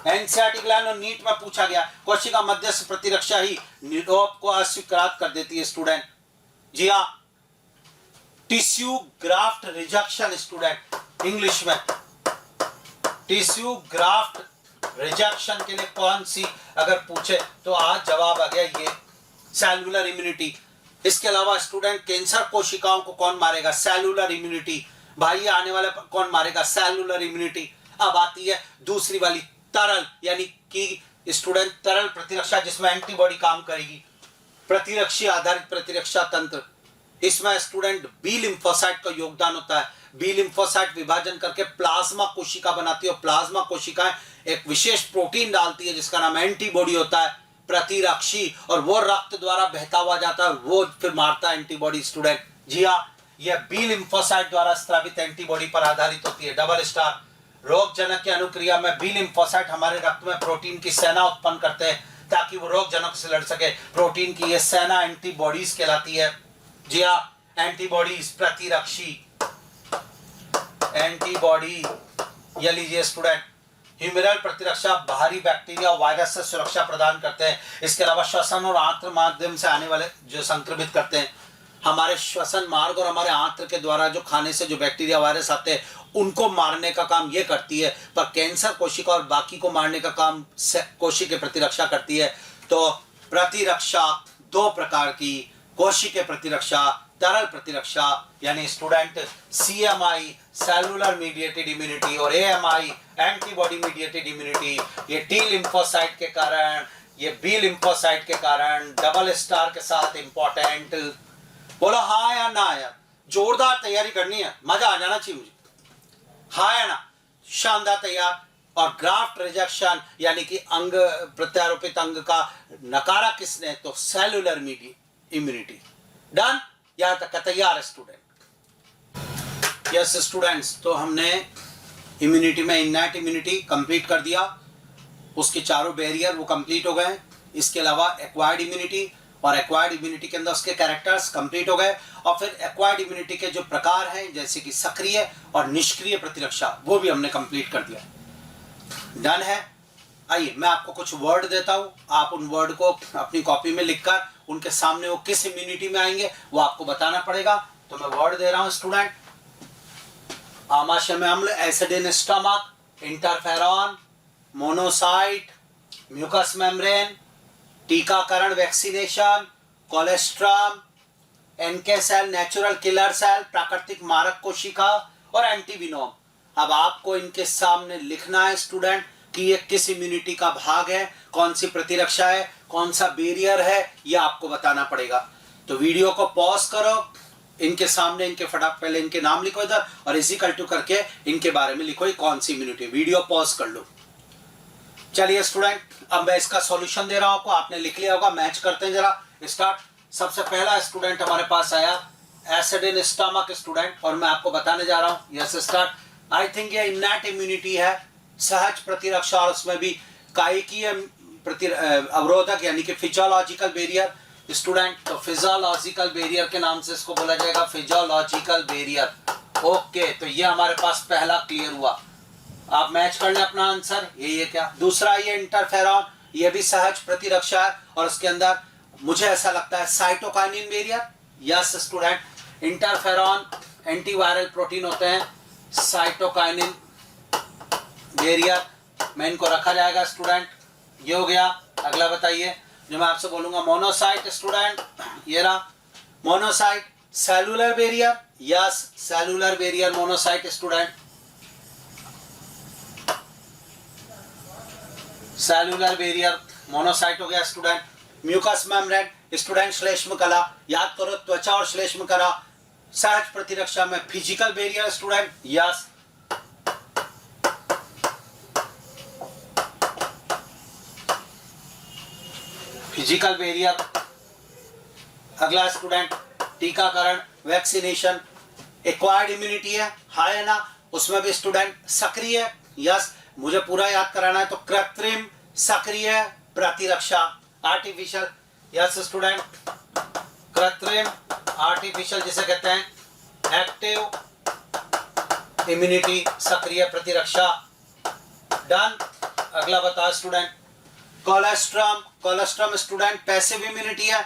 एनसीईआरटी लाइन और नीट में पूछा गया, कोशिका मध्यस्थ प्रतिरक्षा ही निरोध को अस्वीकार कर देती है स्टूडेंट। जी हाँ, tissue graft rejection student English में। टिश्यू ग्राफ्ट रिजेक्शन के लिए कौन सी अगर पूछे तो आज जवाब आ गया ये, सेलुलर इम्यूनिटी। इसके अलावा स्टूडेंट कैंसर कोशिकाओं को कौन मारेगा? Cellular immunity. भाई आने वाले कौन मारेगा? Cellular immunity. अब आती है दूसरी वाली, तरल, यानी कि स्टूडेंट तरल प्रतिरक्षा, जिसमें एंटीबॉडी काम करेगी। प्रतिरक्षी आधारित प्रतिरक्षा तंत्र, इसमें स्टूडेंट बी लिम्फोसाइट का योगदान होता है। बी लिम्फोसाइट विभाजन करके प्लाज्मा कोशिका बनाती है, और प्लाज्मा कोशिकाएं एक विशेष प्रोटीन डालती है जिसका नाम एंटीबॉडी होता है, प्रतिरक्षी, और वो रक्त द्वारा बहता हुआ जाता है, वो फिर मारता है एंटीबॉडी स्टूडेंट। जी हाँ, यह बी लिम्फोसाइट द्वारा स्रावित एंटीबॉडी पर आधारित होती है। डबल स्टार रोगजनक की अनुक्रिया में बी लिम्फोसाइट हमारे रक्त में प्रोटीन की सेना उत्पन्न करते हैं ताकि वो रोगजनक से लड़ सके। प्रोटीन की ये सेना एंटीबॉडीज कहलाती है। जी हाँ, एंटीबॉडीज प्रतिरक्षी एंटीबॉडी। ये लीजिए स्टूडेंट, ह्यूमरल प्रतिरक्षा बाहरी बैक्टीरिया वायरस से सुरक्षा प्रदान करते हैं। इसके अलावा श्वसन और आंत्र माध्यम से आने वाले जो संक्रमित करते हैं, हमारे श्वसन मार्ग और हमारे आंत्र के द्वारा जो खाने से जो बैक्टीरिया वायरस आते हैं उनको मारने का काम ये करती है। पर कैंसर कोशिका और बाकी को मारने का काम कोशिकीय प्रतिरक्षा करती है। तो प्रतिरक्षा 2 प्रकार की, कोशिकीय प्रतिरक्षा, तरल प्रतिरक्षा यानी student CMI cellular mediated immunity और AMI एंटीबॉडी मीडिएटेड इम्यूनिटी। ये टी लिम्फोसाइट के कारण, ये बी लिम्फोसाइट के कारण, डबल स्टार के साथ इंपॉर्टेंट। बोलो हाँ या ना यार, जोरदार तैयारी करनी है, मजा आ जाना चाहिए मुझे। हाँ या ना? शानदार तैयार। और ग्राफ्ट रिजेक्शन यानी कि अंग प्रत्यारोपित अंग का नकारा किसने? तो सेलुलर इम्यूनिटी। डन? यहां तक का तैयार है स्टूडेंट? यस स्टूडेंट्स, तो हमने इम्यूनिटी में इननेट इम्यूनिटी कंप्लीट कर दिया, उसके चारों बैरियर वो कंप्लीट हो गए। इसके अलावा एक्वायर्ड इम्यूनिटी, और एक्वायर्ड इम्यूनिटी के अंदर उसके कैरेक्टर्स कंप्लीट हो गए। और फिर एक्वायर्ड इम्यूनिटी के जो प्रकार हैं जैसे कि सक्रिय और निष्क्रिय प्रतिरक्षा, वो भी हमने कंप्लीट कर दिया। डन है? आइए मैं आपको कुछ वर्ड देता हूं, आप उन वर्ड को अपनी कॉपी में लिखकर उनके सामने वो किस इम्यूनिटी में आएंगे वो आपको बताना पड़ेगा। तो मैं वर्ड दे रहा हूं स्टूडेंट, आमाशय में अम्ल, acid in stomach, interferon, monocyte, mucous membrane, टीकाकरण vaccination, colostrum, NK cell natural killer cell प्राकृतिक मारक कोशिका और एंटीविनोम। अब आपको इनके सामने लिखना है स्टूडेंट कि ये किस इम्यूनिटी का भाग है, कौन सी प्रतिरक्षा है, कौन सा बैरियर है, ये आपको बताना पड़ेगा। तो वीडियो को पॉज करो, इनके सामने इनके फटाफट पहले इनके नाम लिखो इधर और इसी कल्टू करके इनके बारे में लिखो कौन सी इम्यूनिटी। वीडियो पॉज कर लो। चलिए स्टूडेंट, अब मैं इसका सॉल्यूशन दे रहा हूं आपको, आपने लिख लिया होगा। मैच करते हैं जरा, स्टार्ट। सबसे पहला स्टूडेंट हमारे पास आया एसिड इन स्टमक स्टूडेंट, और मैं आपको बताने जा रहा हूं। Yes start. आई थिंक ये इन्नेट इम्यूनिटी है, सहज प्रतिरक्षा, और उसमें भी कायिकीय अवरोधक यानी कि फिजियोलॉजिकल बैरियर स्टूडेंट। तो फिजियोलॉजिकल बैरियर के नाम से इसको बोला जाएगा, फिजियोलॉजिकल बैरियर। ओके, तो ये हमारे पास पहला क्लियर हुआ। आप मैच कर लें अपना आंसर, ये क्या। दूसरा ये इंटरफेरॉन, ये भी सहज प्रतिरक्षा है, और उसके अंदर मुझे ऐसा लगता है cytokinin barrier. Yes student, interferon antiviral protein होते हैं, साइटोकाइनिन बैरियर में इनको रखा जाएगा स्टूडेंट। ये हो गया। अगला बताइए जो मैं आपसे बोलूंगा, मोनोसाइट स्टूडेंट, ये रहा monocyte cellular barrier. Yes, cellular barrier monocyte student, cellular barrier monocyte हो गया स्टूडेंट। म्यूकस मेम्ब्रेन स्टूडेंट, श्लेष्म कला, याद करो त्वचा और श्लेष्म कला सहज प्रतिरक्षा में physical barrier student. Yes, physical barrier. अगला स्टूडेंट टीकाकरण वैक्सीनेशन, एक्वायर्ड इम्यूनिटी है, हाई है ना, उसमें भी स्टूडेंट सक्रिय। यस, मुझे पूरा याद कराना है, तो कृत्रिम सक्रिय प्रतिरक्षा आर्टिफिशियल। यस स्टूडेंट, कृत्रिम आर्टिफिशियल जिसे कहते हैं एक्टिव इम्यूनिटी, सक्रिय प्रतिरक्षा। डन। अगला बताओ student, colostrum. Colostrum student passive immunity है,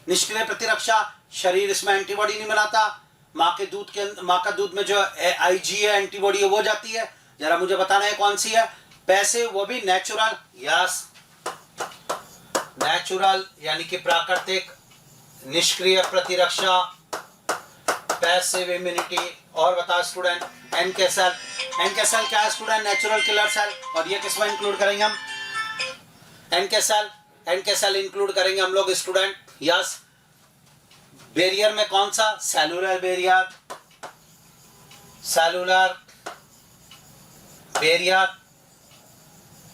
निष्क्रिय प्रतिरक्षा, शरीर इसमें एंटीबॉडी नहीं बनाता, माँ का दूध में जो आईजी है एंटीबॉडी है वो जाती है। जरा मुझे बताना है कौन सी है, पैसिव, वो भी नेचुरल। यस, नेचुरल यानी कि प्राकृतिक, निष्क्रिय प्रतिरक्षा, पैसिव इम्यूनिटी। और बता student, NK cell. NK cell क्या है स्टूडेंट, नेचुरल किलर सेल, और ये किसमें इंक्लूड करेंगे हम, NK cell. NK cell include करेंगे हम लोग स्टूडेंट। यस, बैरियर में कौन सा, सेलुलर बैरियर, सेलुलर बैरियर।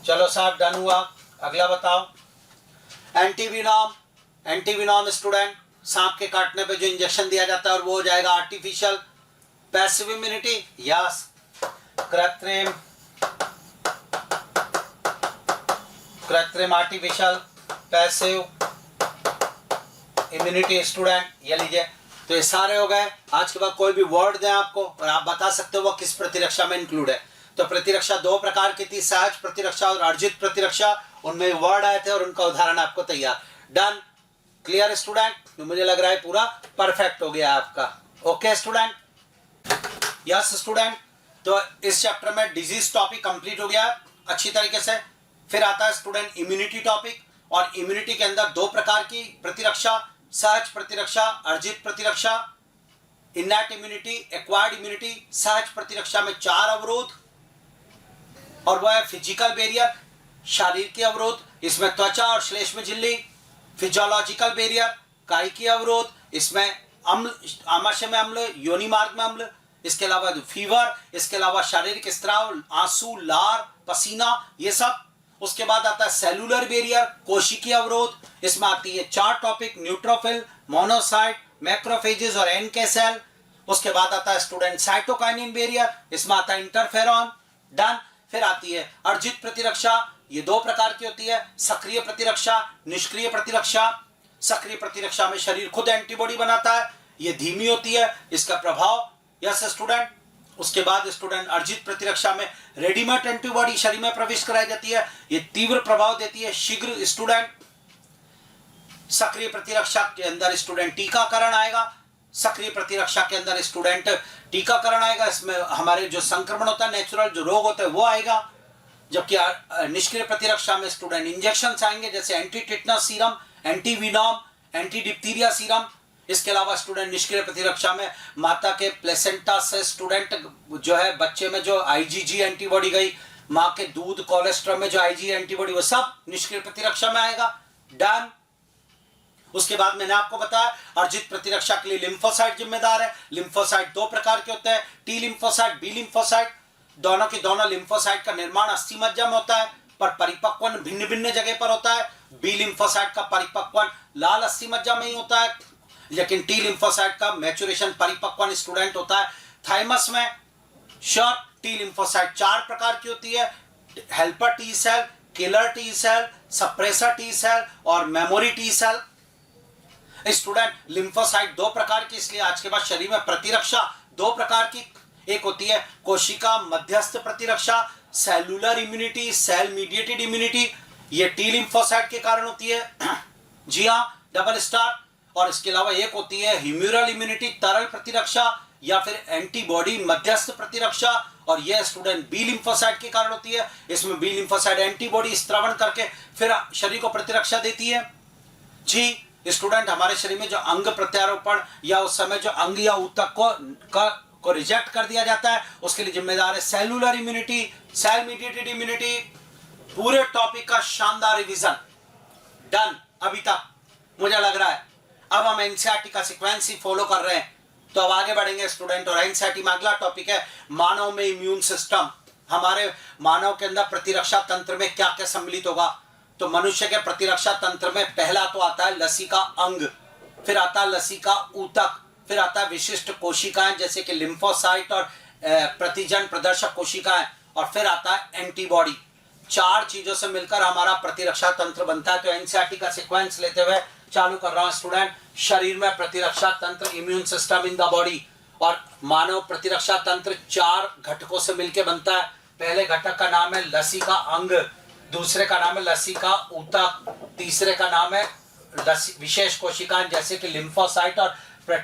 चलो साहब, डन हुआ। अगला बताओ, एंटीविनोम। एंटीविनोम स्टूडेंट, सांप के काटने पे जो इंजेक्शन दिया जाता है और वो हो जाएगा आर्टिफिशियल पैसिव इम्यूनिटी। यस, कृत्रिम आर्टिफिशियल पैसिव इम्यूनिटी स्टूडेंट, ये लीजिए। तो ये सारे हो गए। आज के बाद कोई भी वर्ड दें आपको और आप बता सकते हो वो किस प्रतिरक्षा में इंक्लूड है। तो प्रतिरक्षा दो प्रकार की थी, सहज प्रतिरक्षा और अर्जित प्रतिरक्षा। उनमें वर्ड आए थे और उनका उदाहरण आपको तैयार। Done, clear student. तो मुझे लग रहा है पूरा परफेक्ट हो गया आपका। Okay student, yes student. तो इस चैप्टर में डिजीज टॉपिक कंप्लीट हो गया अच्छी तरीके से। फिर आता है स्टूडेंट इम्यूनिटी टॉपिक, और इम्यूनिटी के अंदर दो प्रकार की प्रतिरक्षा, सहज प्रतिरक्षा, अर्जित प्रतिरक्षा, इनैट इम्यूनिटी, एक्वायर्ड इम्यूनिटी। सहज प्रतिरक्षा में 4 अवरोध, और वह है फिजिकल बैरियर, शारीरिक अवरोध, इसमें त्वचा और श्लेष्म झिल्ली। फिजियोलॉजिकल बैरियर, कायिकीय अवरोध, इसमें अम्ल, आमाशय में अम्ल, योनि मार्ग में अम्ल, इसके अलावा फीवर, इसके अलावा शारीरिक स्त्राव, आंसू, लार, पसीना, ये सब। उसके बाद आता है सेलुलर बैरियर, कोशिकीय अवरोध, इसमें आती है 4 टॉपिक, न्यूट्रोफिल, मोनोसाइट, मैक्रोफेजेस और एनके सेल। उसके बाद आता है स्टूडेंट साइटोकाइनिन बैरियर, इसमें आता है इंटरफेरॉन। डन। फिर आती है अर्जित प्रतिरक्षा, ये 2 प्रकार की होती है, सक्रिय प्रतिरक्षा, निष्क्रिय प्रतिरक्षा। सक्रिय प्रतिरक्षा में शरीर खुद एंटीबॉडी बनाता है, ये धीमी होती है, इसका प्रभाव। Yes student. उसके बाद स्टूडेंट अर्जित प्रतिरक्षा में रेडीमेड एंटीबॉडी शरीर में प्रवेश कराई जाती है, ये तीव्र प्रभाव देती है, शीघ्र स्टूडेंट। सक्रिय प्रतिरक्षा के अंदर स्टूडेंट टीकाकरण आएगा, सक्रिय प्रतिरक्षा के अंदर स्टूडेंट टीकाकरण आएगा, इसमें हमारे जो संक्रमण होता है, नेचुरल जो रोग होता है वो आएगा। जबकि निष्क्रिय प्रतिरक्षा में स्टूडेंट इंजेक्शन आएंगे, जैसे anti tetanus serum, anti venom, anti diphtheria serum. इसके अलावा स्टूडेंट निष्क्रिय प्रतिरक्षा में माता के प्लेसेंटा से स्टूडेंट जो है बच्चे में जो आईजीजी एंटीबॉडी गई, माँ के दूध कोलेस्ट्रॉल में जो आईजी एंटीबॉडी, वो सब निष्क्रिय प्रतिरक्षा में आएगा। डन। उसके बाद मैंने आपको बताया अर्जित प्रतिरक्षा के लिए लिम्फोसाइट जिम्मेदार है। लिम्फोसाइट दो प्रकार के होते हैं, टी लिम्फोसाइट, बी लिम्फोसाइट। दोनों के दोनों लिम्फोसाइट का निर्माण अस्थि मज्जा में होता है, पर परिपक्वन भिन्न भिन्न जगह पर होता है। बी लिम्फोसाइट का परिपक्वन लाल अस्थि मज्जा में ही होता है, लेकिन टी लिम्फोसाइट का मैच्योरेशन परिपक्वन स्टूडेंट होता है थाइमस में। शॉर्ट टी लिम्फोसाइट चार प्रकार की होती है, helper T cell, killer T cell, suppressor T cell और memory T cell. Student lymphocyte दो प्रकार की, इसलिए आज के बाद शरीर में प्रतिरक्षा दो प्रकार की, एक होती है कोशिका मध्यस्थ प्रतिरक्षा, cellular immunity, cell mediated immunity, ये टी लिम्फोसाइट के कारण होती है। जी हाँ, डबल स्टार। और इसके अलावा एक होती है ह्यूमरल इम्यूनिटी, तरल प्रतिरक्षा, या फिर एंटीबॉडी मध्यस्थ प्रतिरक्षा, और यह स्टूडेंट बी लिम्फोसाइट के कारण होती है। इसमें बी लिम्फोसाइट एंटीबॉडी स्त्रवण करके फिर शरीर को प्रतिरक्षा देती है। जी स्टूडेंट, हमारे शरीर में जो अंग प्रत्यारोपण या उस समय जो अंग या ऊतक को रिजेक्ट कर दिया जाता है, उसके लिए जिम्मेदार है cellular immunity, cell mediated immunity. पूरे टॉपिक का शानदार रिवीजन डन अभी तक, मुझे लग रहा है। अब हम एनसीईआरटी का सीक्वेंस ही फॉलो कर रहे हैं, तो अब आगे बढ़ेंगे स्टूडेंट। और एनसीईआरटी में अगला टॉपिक है मानव में इम्यून सिस्टम। हमारे मानव के अंदर प्रतिरक्षा तंत्र में क्या क्या सम्मिलित होगा। तो मनुष्य के प्रतिरक्षा तंत्र में पहला तो आता है लसिका अंग, फिर आता है लसिका ऊतक, फिर आता है विशिष्ट कोशिकाएं जैसे कि लिम्फोसाइट और प्रतिजन प्रदर्शक कोशिकाएं, और फिर आता है एंटीबॉडी। चार चीजों से मिलकर हमारा प्रतिरक्षा तंत्र बनता है। तो एनसीईआरटी का सीक्वेंस लेते हुए चालू कर रहा हूं स्टूडेंट। शरीर में प्रतिरक्षा तंत्र, immune system in the body, और मानव प्रतिरक्षा तंत्र चार घटकों से मिलकर बनता है। पहले घटक का नाम है लसिका अंग, दूसरे का नाम है लसिका ऊतक, तीसरे का नाम है विशेष कोशिकाएं जैसे कि लिम्फोसाइट और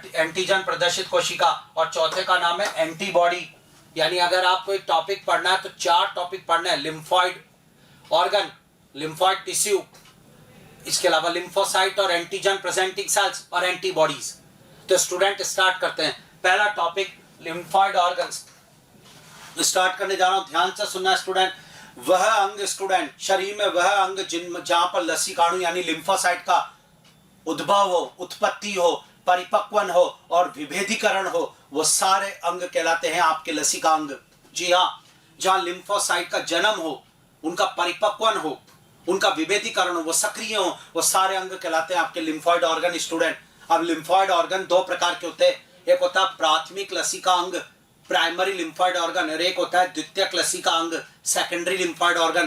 एंटीजन प्रदर्शित कोशिका, और चौथे का नाम है एंटीबॉडी। यानी अगर आपको एक टॉपिक पढ़ना है तो चार टॉपिक पढ़ना है, लिम्फॉइड ऑर्गन, लिम्फॉइड टिश्यू, इसके अलावा लिम्फोसाइट और एंटीजन प्रेजेंटिंग सेल्स और एंटीबॉडीज। तो स्टूडेंट स्टार्ट करते हैं। पहला टॉपिक लिम्फॉइड ऑर्गन्स स्टार्ट करने जा रहा हूं, ध्यान से सुनना स्टूडेंट। वह अंग स्टूडेंट, शरीर में वह अंग जहां पर लसीकाणु यानी लिम्फोसाइट का उद्भव हो, उत्पत्ति हो, परिपक्वन हो और विभेदीकरण हो, वो सारे अंग कहलाते हैं आपके लसिका अंग। जी हाँ, जहां लिम्फोसाइट का जन्म हो, उनका परिपक्वन हो, उनका विभेदीकरण हो, वो सक्रिय हो, वो सारे अंग कहलाते हैं आपके लिम्फॉइड ऑर्गन स्टूडेंट। अब लिम्फॉइड ऑर्गन दो प्रकार के होते हैं, एक होता है प्राथमिक लसिका अंग, प्राइमरी लिम्फॉइड ऑर्गन, और एक होता है द्वितीयक लसिका अंग, सेकेंडरी लिम्फॉइड ऑर्गन।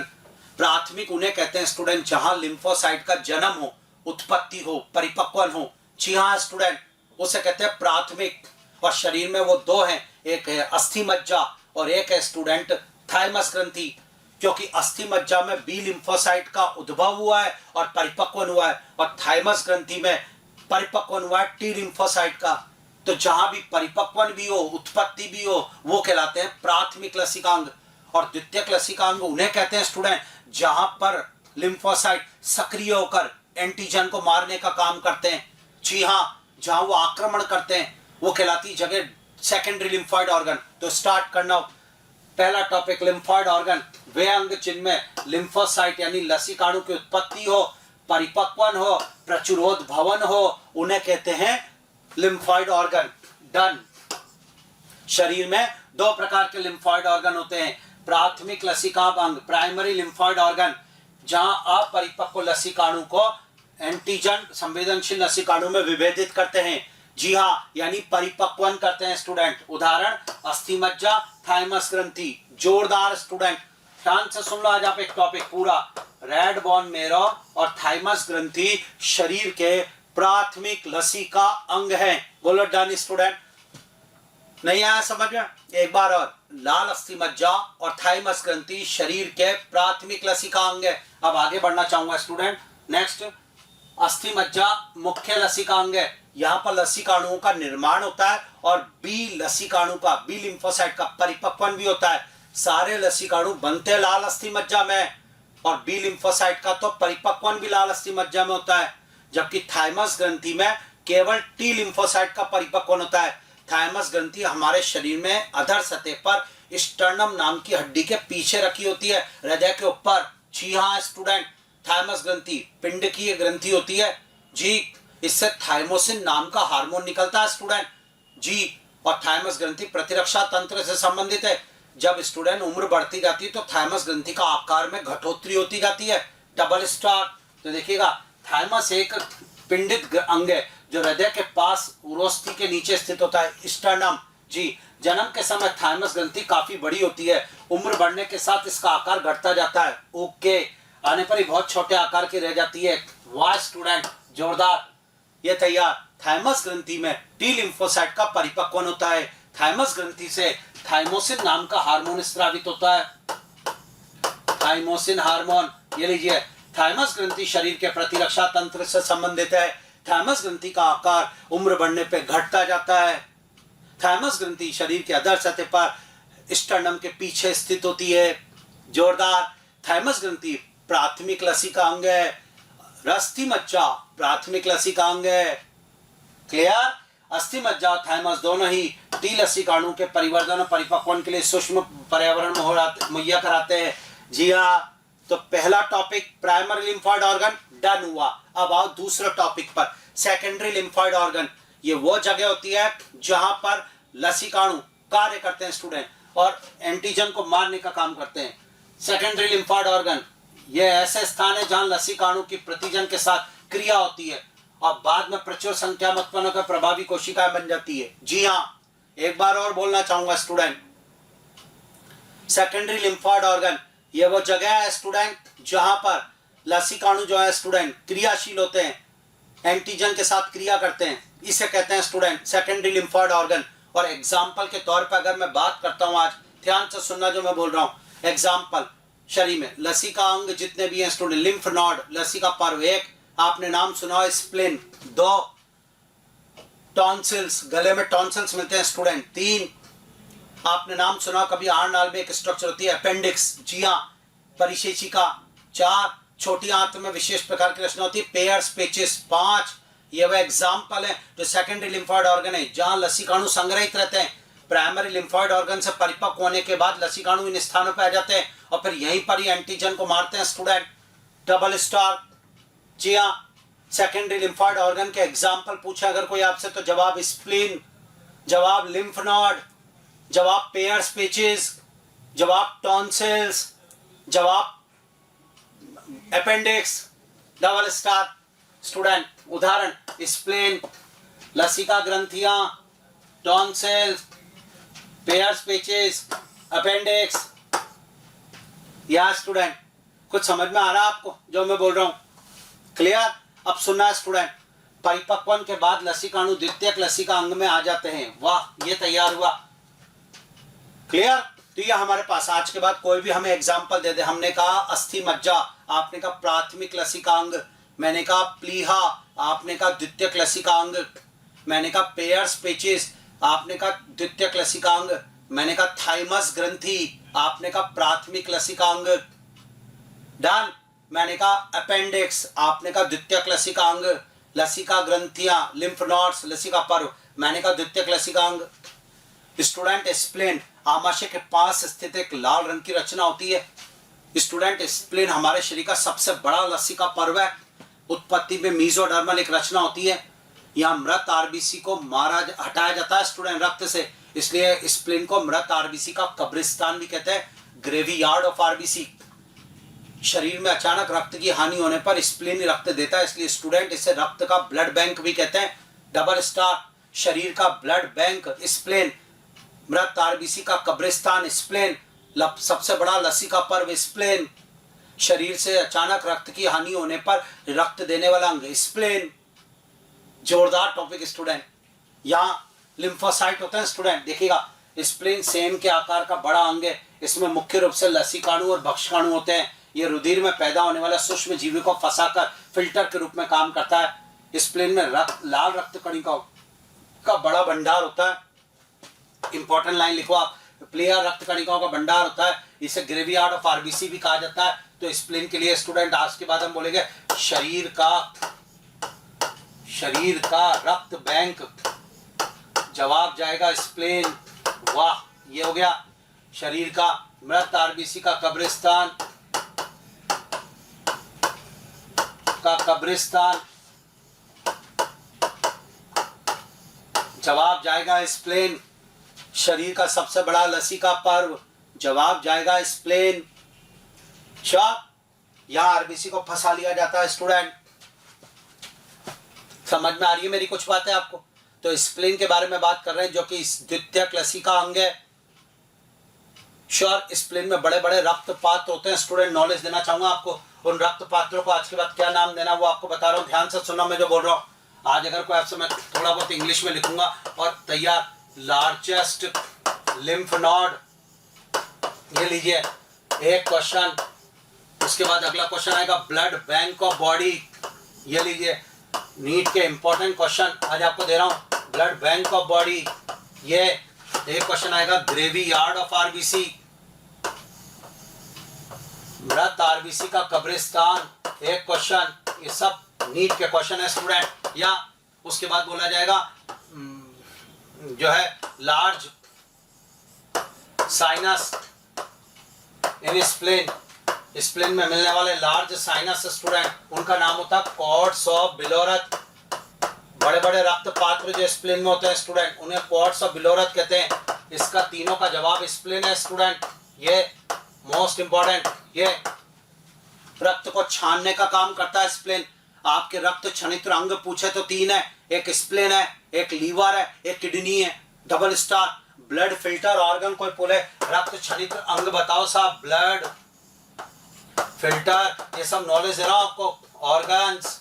प्राथमिक उन्हें कहते हैं स्टूडेंट जहां लिम्फोसाइट का जन्म हो, उत्पत्ति हो, परिपक्वन हो। जी हाँ स्टूडेंट, उसे कहते हैं प्राथमिक। और शरीर में वो दो हैं, एक है अस्थि मज्जा और एक है स्टूडेंट थाइमस ग्रंथि, क्योंकि अस्थि मज्जा में बी लिम्फोसाइट का उद्भव हुआ है और परिपक्वन हुआ है, और थाइमस ग्रंथि में परिपक्वन हुआ है टी लिम्फोसाइट का। तो जहां भी परिपक्वन भी हो, उत्पत्ति भी हो, वो कहलाते हैं प्राथमिक लसिकांग। और द्वितीयक लसिकांग उन्हें कहते हैं स्टूडेंट जहां पर लिम्फोसाइट सक्रिय होकर एंटीजन को मारने का काम करते हैं। जी हाँ, जहां वो आक्रमण करते हैं वो कहलाती जगह सेकेंडरी लिम्फॉइड ऑर्गन। तो स्टार्ट करना, पहला टॉपिक लिम्फॉइड ऑर्गन, वे अंग जिनमें लिम्फोसाइट यानी लसिकाणु की उत्पत्ति हो, परिपक्वन हो, प्रचुरोद्भवन हो, उन्हें कहते हैं लिम्फॉइड ऑर्गन। डन। शरीर में दो प्रकार के लिम्फॉइड ऑर्गन होते हैं, प्राथमिक लसिका अंग, प्राइमरी लिम्फॉइड ऑर्गन, जहां अपरिपक्व लसिकाणु को एंटीजन संवेदनशील लसिकाणु में विभेदित करते हैं। जी हाँ, यानी परिपक्वन करते हैं स्टूडेंट। उदाहरण अस्थि मज्जा, थाइमस ग्रंथि। जोरदार स्टूडेंट, ध्यान से सुन लो आज आप एक टॉपिक पूरा। रेड बोन मेरो और थाइमस ग्रंथि शरीर के प्राथमिक लसिका अंग हैं। बोलो डन स्टूडेंट। नहीं आया समझ में? एक बार और, लाल अस्थि मज्जा और थाइमस ग्रंथि शरीर के प्राथमिक लसिका अंग है। अब आगे बढ़ना चाहूंगा स्टूडेंट। नेक्स्ट, अस्थि मज्जा मुख्य लसिका अंग है, यहाँ पर लसिकाणुओं का निर्माण होता है और बी लसिकाणु का, बी लिम्फोसाइट का परिपक्वन भी होता है। सारे लसिकाणु बनते लाल अस्थि मज्जा में और बी लिम्फोसाइट का तो परिपक्वन भी लाल अस्थि मज्जा में होता है, जबकि थाइमस ग्रंथि में केवल टी लिम्फोसाइट का परिपक्वन होता है। थाइमस ग्रंथि हमारे शरीर में अधर सतह पर स्टर्नम नाम की हड्डी के पीछे रखी होती है, हृदय के ऊपर। जी हाँ स्टूडेंट, थाइमस ग्रंथि पिंड की एक ग्रंथि होती है जी। इससे थाइमोसिन नाम का हार्मोन निकलता है स्टूडेंट जी। और थाइमस ग्रंथि प्रतिरक्षा तंत्र से संबंधित है। जब स्टूडेंट उम्र बढ़ती जाती है तो थाइमस ग्रंथि का आकार में घटोत्तरी होती जाती है, डबल स्टार। तो देखिएगा, थाइमस एक पिंडित अंग है जो हृदय के पास उरोस्थि के नीचे स्थित होता है, स्टर्नम जी। जन्म के समय थाइमस ग्रंथि काफी बड़ी होती है, उम्र बढ़ने के साथ इसका आकार घटता जाता है। ओके, आने पर ही बहुत छोटे आकार की रह जाती है। वाह स्टूडेंट, जोरदार, ये तैयार। थाइमस ग्रंथि में टी लिम्फोसाइट का परिपक्वन होता है। थाइमस ग्रंथि से थाइमोसिन नाम का हार्मोन स्रावित होता है, थाइमोसिन हार्मोन। ये लीजिए, थाइमस ग्रंथि शरीर के प्रतिरक्षा तंत्र से संबंधित है। थाइमस ग्रंथि का आकार उम्र बढ़ने पे घटता जाता है। थाइमस ग्रंथि शरीर के अधर सतह पर स्टर्नम के पीछे स्थित होती है। जोरदार। थाइमस ग्रंथि प्राथमिक लसिका अंग है। अस्थि मज्जा प्राथमिक लसिका अंग है। क्लियर? अस्थि मज्जा और थाइमस दोनों ही टी लसिकाणु के परिवर्धन और परिपक्वन के लिए सूक्ष्म पर्यावरण मुहैया कराते हैं। जी हाँ, तो पहला topic primary lymphoid organ done हुआ। अब आओ दूसरे टॉपिक पर, सेकेंडरी लिम्फॉइड ऑर्गन। ये वो जगह होती है जहां पर लसिकाणु कार्य करते हैं स्टूडेंट और एंटीजन को मारने का काम करते हैं। सेकेंडरी लिम्फॉइड ऑर्गन ये ऐसे स्थान है जहां लसिकाणु की प्रतिजन के साथ क्रिया होती है और बाद में प्रचुर संख्या में उत्पन्न होकर प्रभावी कोशिकाएं बन जाती है। जी हाँ, एक बार और बोलना चाहूंगा स्टूडेंट, सेकेंडरी लिम्फॉइड ऑर्गन ये वो जगह है स्टूडेंट जहां पर लसिकाणु जो है स्टूडेंट क्रियाशील होते हैं, एंटीजन के साथ क्रिया करते हैं। इसे कहते हैं स्टूडेंट सेकेंडरी लिम्फॉइड ऑर्गन। और एग्जाम्पल के तौर पर अगर मैं बात करता हूं, आज ध्यान से सुनना जो मैं बोल रहा हूं। एग्जाम्पल, शरीर में लसिका अंग जितने भी हैं स्टूडेंट, लिम्फ नोड, लसिका पर्व 1, आपने नाम सुना है स्प्लेन 2, टॉन्सिल्स, गले में टॉन्सिल्स मिलते हैं स्टूडेंट 3, आपने नाम सुना कभी आर्नाल में एक स्ट्रक्चर होती है अपेंडिक्स, जी हाँ, परिशेषिका 4, छोटी आंत में विशेष प्रकार की रचना होती है पेयर्स पेचिस 5। ये वह एग्जाम्पल है जो सेकेंडरी लिम्फॉइड ऑर्गन है जहां लसिकाणु संग्रहित रहते हैं। प्राइमरी लिम्फॉइड ऑर्गन से परिपक्व होने के बाद लसिकाणु इन स्थानों पर आ जाते हैं और फिर यहीं पर ही एंटीजन को मारते हैं स्टूडेंट, डबल स्टार। जी हाँ, सेकेंडरी लिम्फॉइड ऑर्गन के एग्जाम्पल पूछे अगर कोई आपसे तो जवाब स्प्लीन, जवाब लिम्फ नोड, जवाब पेयर्स पेचिस, जवाब टॉन्सिल्स, जवाब अपेंडिक्स, डबल स्टार। स्टूडेंट उदाहरण, स्प्लेन, लसिका ग्रंथियां, टॉन्सिल्स, पेयर्स पेचिस, अपेंडिक्स। या स्टूडेंट कुछ समझ में आ रहा है आपको जो मैं बोल रहा हूं? क्लियर? अब सुनना है स्टूडेंट, परिपक्वन के बाद लसिकाणु द्वितीयक लसिका अंग में आ जाते हैं। वाह, ये तैयार हुआ। क्लियर? तो ये हमारे पास आज के बाद कोई भी हमें एग्जाम्पल दे दे। हमने कहा अस्थि मज्जा, आपने कहा प्राथमिक लसिकांग, मैंने कहा प्लीहा, आपने कहा द्वितीयक लसिकांग, मैंने कहा पेयर्स पेचिस, आपने कहा द्वितीयक लसिकांग, मैंने कहा थाइमस ग्रंथि, आपने कहा प्राथमिक लसिकांग। डन। मैंने कहा अपेंडिक्स, आपने कहा द्वितीयक लसिकांग, लसिका ग्रंथियां, लिम्फ नोड्स, लसिका पर्व, मैंने कहा द्वितीयक लसिकांग। स्टूडेंट स्प्लेन, आमाशय के पास स्थित एक लाल रंग की रचना होती है। स्टूडेंट स्प्लेन हमारे शरीर का सबसे बड़ा लसिका पर्व है। उत्पत्ति में मीजोडर्मल एक रचना होती है। यहाँ मृत आरबीसी को हटाया जाता है स्टूडेंट रक्त से, इसलिए स्प्लेन को मृत आरबीसी का कब्रिस्तान भी कहते हैं, ग्रेवयार्ड ऑफ आरबीसी। शरीर में अचानक रक्त की हानि होने पर स्प्लेन रक्त देता है, इसलिए स्टूडेंट इसे रक्त का ब्लड बैंक भी कहते हैं, डबल स्टार। शरीर का ब्लड बैंक स्प्लेन, मृत आरबीसी का कब्रिस्तान स्प्लेन, सबसे बड़ा लसिका पर्व स्प्लेन, शरीर से अचानक रक्त की हानि होने पर रक्त देने वाला अंग स्प्लेन। जोरदार टॉपिक स्टूडेंट। यहाँ लिम्फोसाइट होते हैं स्टूडेंट, देखिएगा स्प्लेन सेम के आकार का बड़ा अंग है। इसमें मुख्य रूप से लसिकाणु और भक्षकाणु होते हैं। ये रुधिर में पैदा होने वाला सूक्ष्म जीवी को फंसाकर फिल्टर के रूप में काम करता है। स्प्लेन में लाल रक्त कणिकाओं का बड़ा भंडार होता है। इंपॉर्टेंट लाइन लिखो आप, प्लेयर रक्त कणिकाओं का भंडार होता है, इसे ग्रेवयार्ड ऑफ आरबीसी भी कहा जाता है। तो स्प्लेन के लिए स्टूडेंट आज के बाद हम बोलेंगे शरीर का रक्त बैंक। जवाब जाएगा स्प्लेन। वाह, ये हो गया शरीर का। मृत आरबीसी का कब्रिस्तान जवाब जाएगा स्प्लेन। शरीर का सबसे बड़ा लसीका पर्व, जवाब जाएगा स्प्लेन। यहां आरबीसी को फंसा लिया जाता है स्टूडेंट। समझ में आ रही है मेरी कुछ बातें आपको? तो स्प्लेन के बारे में बात कर रहे हैं जो कि द्वितीयक लसीका अंग है। श्योर, स्प्लेन में बड़े बड़े रक्त पात्र होते हैं। स्टूडेंट नॉलेज देना चाहूंगा आपको, उन रक्त पात्रों को आज के बाद क्या नाम देना वो आपको बता रहा हूं। ध्यान से सुनना मैं जो बोल रहा हूं। आज अगर कोई आपसे मैं थोड़ा बहुत इंग्लिश में लिखूंगा और तैयार। लार्जेस्ट लिम्फ नोड, ये लीजिए एक क्वेश्चन। उसके बाद अगला क्वेश्चन आएगा ब्लड बैंक ऑफ बॉडी, ये लीजिए नीट के इंपॉर्टेंट क्वेश्चन आज आपको दे रहा हूं। ब्लड बैंक ऑफ बॉडी, ये एक क्वेश्चन आएगा। ग्रेवयार्ड ऑफ आरबीसी, मृत आरबीसी का कब्रिस्तान, एक क्वेश्चन। ये सब नीट के क्वेश्चन है स्टूडेंट। या उसके बाद बोला जाएगा जो है लार्ज साइनस इन स्प्लेन में मिलने वाले लार्ज साइनस स्टूडेंट, उनका नाम होता है कॉर्ड्स ऑफ बिलोरथ। बड़े बड़े रक्त पात्र जो स्प्लेन में होते हैं स्टूडेंट, उन्हें कॉर्ड्स ऑफ बिलोरथ कहते हैं। इसका तीनों का जवाब स्प्लेन है स्टूडेंट। ये मोस्ट इंपॉर्टेंट, ये रक्त को छानने का काम करता है स्प्लेन। आपके रक्त क्षणित्र अंग पूछे तो तीन है, एक स्प्लेन है, एक लीवर है, एक किडनी है। Double star. Blood filter organ कोई बोले रक्त क्षणित्र अंग बताओ साहब, ब्लड फिल्टर, ये सब नॉलेज दे रहा हूं आपको। ऑर्गन्स,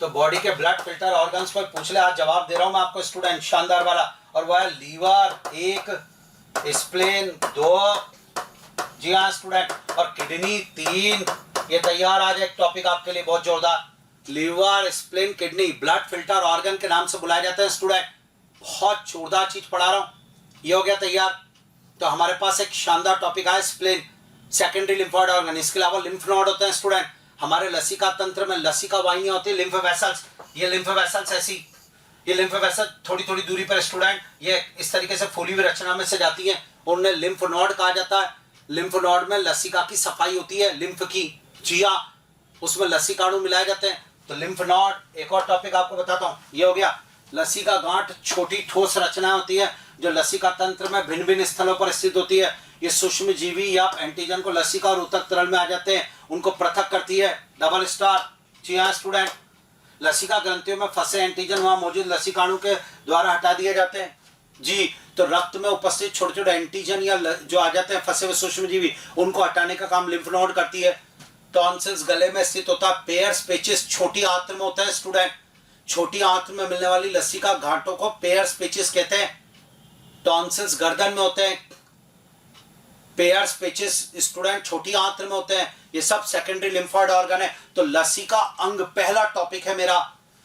तो बॉडी के ब्लड फिल्टर ऑर्गन्स कोई पूछ ले, आज जवाब दे रहा हूं मैं आपको स्टूडेंट, शानदार वाला। और वह है लीवर एक, स्प्लेन दो, जी हाँ स्टूडेंट, और किडनी तीन। ये तैयार आज एक टॉपिक आपके लिए बहुत जोरदार। Liver, spleen, kidney blood filter organ के नाम से बुलाए जाते हैं स्टूडेंट। बहुत जोरदार चीज पढ़ा रहा हूं, ये हो गया तैयार। तो हमारे पास एक शानदार टॉपिक है स्प्लेन, सेकेंडरी लिम्फोइड ऑर्गन। इसके अलावा लिम्फ नोड होते हैं स्टूडेंट। हमारे लसिका तंत्र में लसिका वाहिनी होती है, लिम्फ वेसल्स। ये लिम्फ वेसल्स ऐसी, ये लिम्फ वेसल थोड़ी थोड़ी दूरी पर स्टूडेंट ये इस तरीके से फूली हुई रचना में से जाती है, उन्हें लिम्फ नोड कहा जाता है। लिम्फ नोड में लसिका की सफाई होती है, लिम्फ की, जिया, उसमें लसिकाणु मिलाए जाते हैं। तो लिम्फ नोड। एक और टॉपिक आपको बताता हूँ, ये हो गया लसिका गांठ। छोटी ठोस रचना होती है जो लसिका तंत्र में भिन्न भिन्न स्थलों पर स्थित होती है। ये सूक्ष्म जीवी या एंटीजन को लसिका और ऊतक तरल में आ जाते हैं, उनको पृथक करती है। Double star. जी हाँ स्टूडेंट, लसिका ग्रंथियों में फंसे एंटीजन वहां मौजूद लसिकाणु के द्वारा हटा दिए जाते हैं। जी, तो रक्त में उपस्थित छोटे छोटे एंटीजन या जो आ जाते हैं फंसे हुए सूक्ष्म जीवी, उनको हटाने का काम लिम्फ नोड करती है। टॉन्सिल्स गले में स्थित होता है। पेयर्स पेचिस छोटी आंत्र में होता है स्टूडेंट। छोटी आंत्र में मिलने वाली लसिका घाटों को पेयर्स पेचिस कहते हैं। टॉन्सिल्स गर्दन में होते हैं। पेयर्स पेचिस स्टूडेंट छोटी आंत्र में होते हैं। ये सब सेकेंडरी लिम्फोइड ऑर्गन है। तो लसिका अंग पहला टॉपिक है मेरा।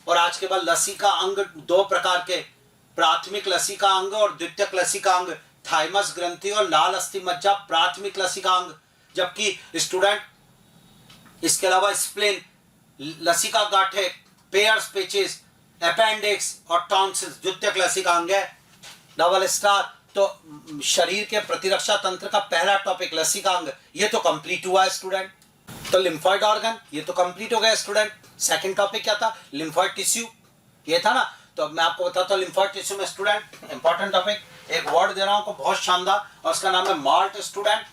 और आज के बाद लसिका अंग दो प्रकार के, प्राथमिक लसिका अंग और द्वितीयक लसिका अंग। थाइमस ग्रंथि और लाल अस्थि मज्जा प्राथमिक लसिका अंग, जबकि स्टूडेंट इसके अलावा स्प्लेन, लसिका गांठे, पेयर्स पेचिस, अपेंडिक्स और टॉन्सिल्स द्वितीयक लसिका अंग है। Double star. तो शरीर के प्रतिरक्षा तंत्र का पहला टॉपिक लसिका अंग, ये तो कंप्लीट हुआ है स्टूडेंट। तो लिम्फोइड ऑर्गन ये तो कंप्लीट हो गया स्टूडेंट। सेकंड टॉपिक क्या था? लिम्फोइड टिश्यू, ये था ना। तो मैं आपको बताता हूँ लिम्फोइड टिश्यू में स्टूडेंट इंपॉर्टेंट टॉपिक, एक वर्ड दे रहा हूँ बहुत शानदार, और उसका नाम है malt student.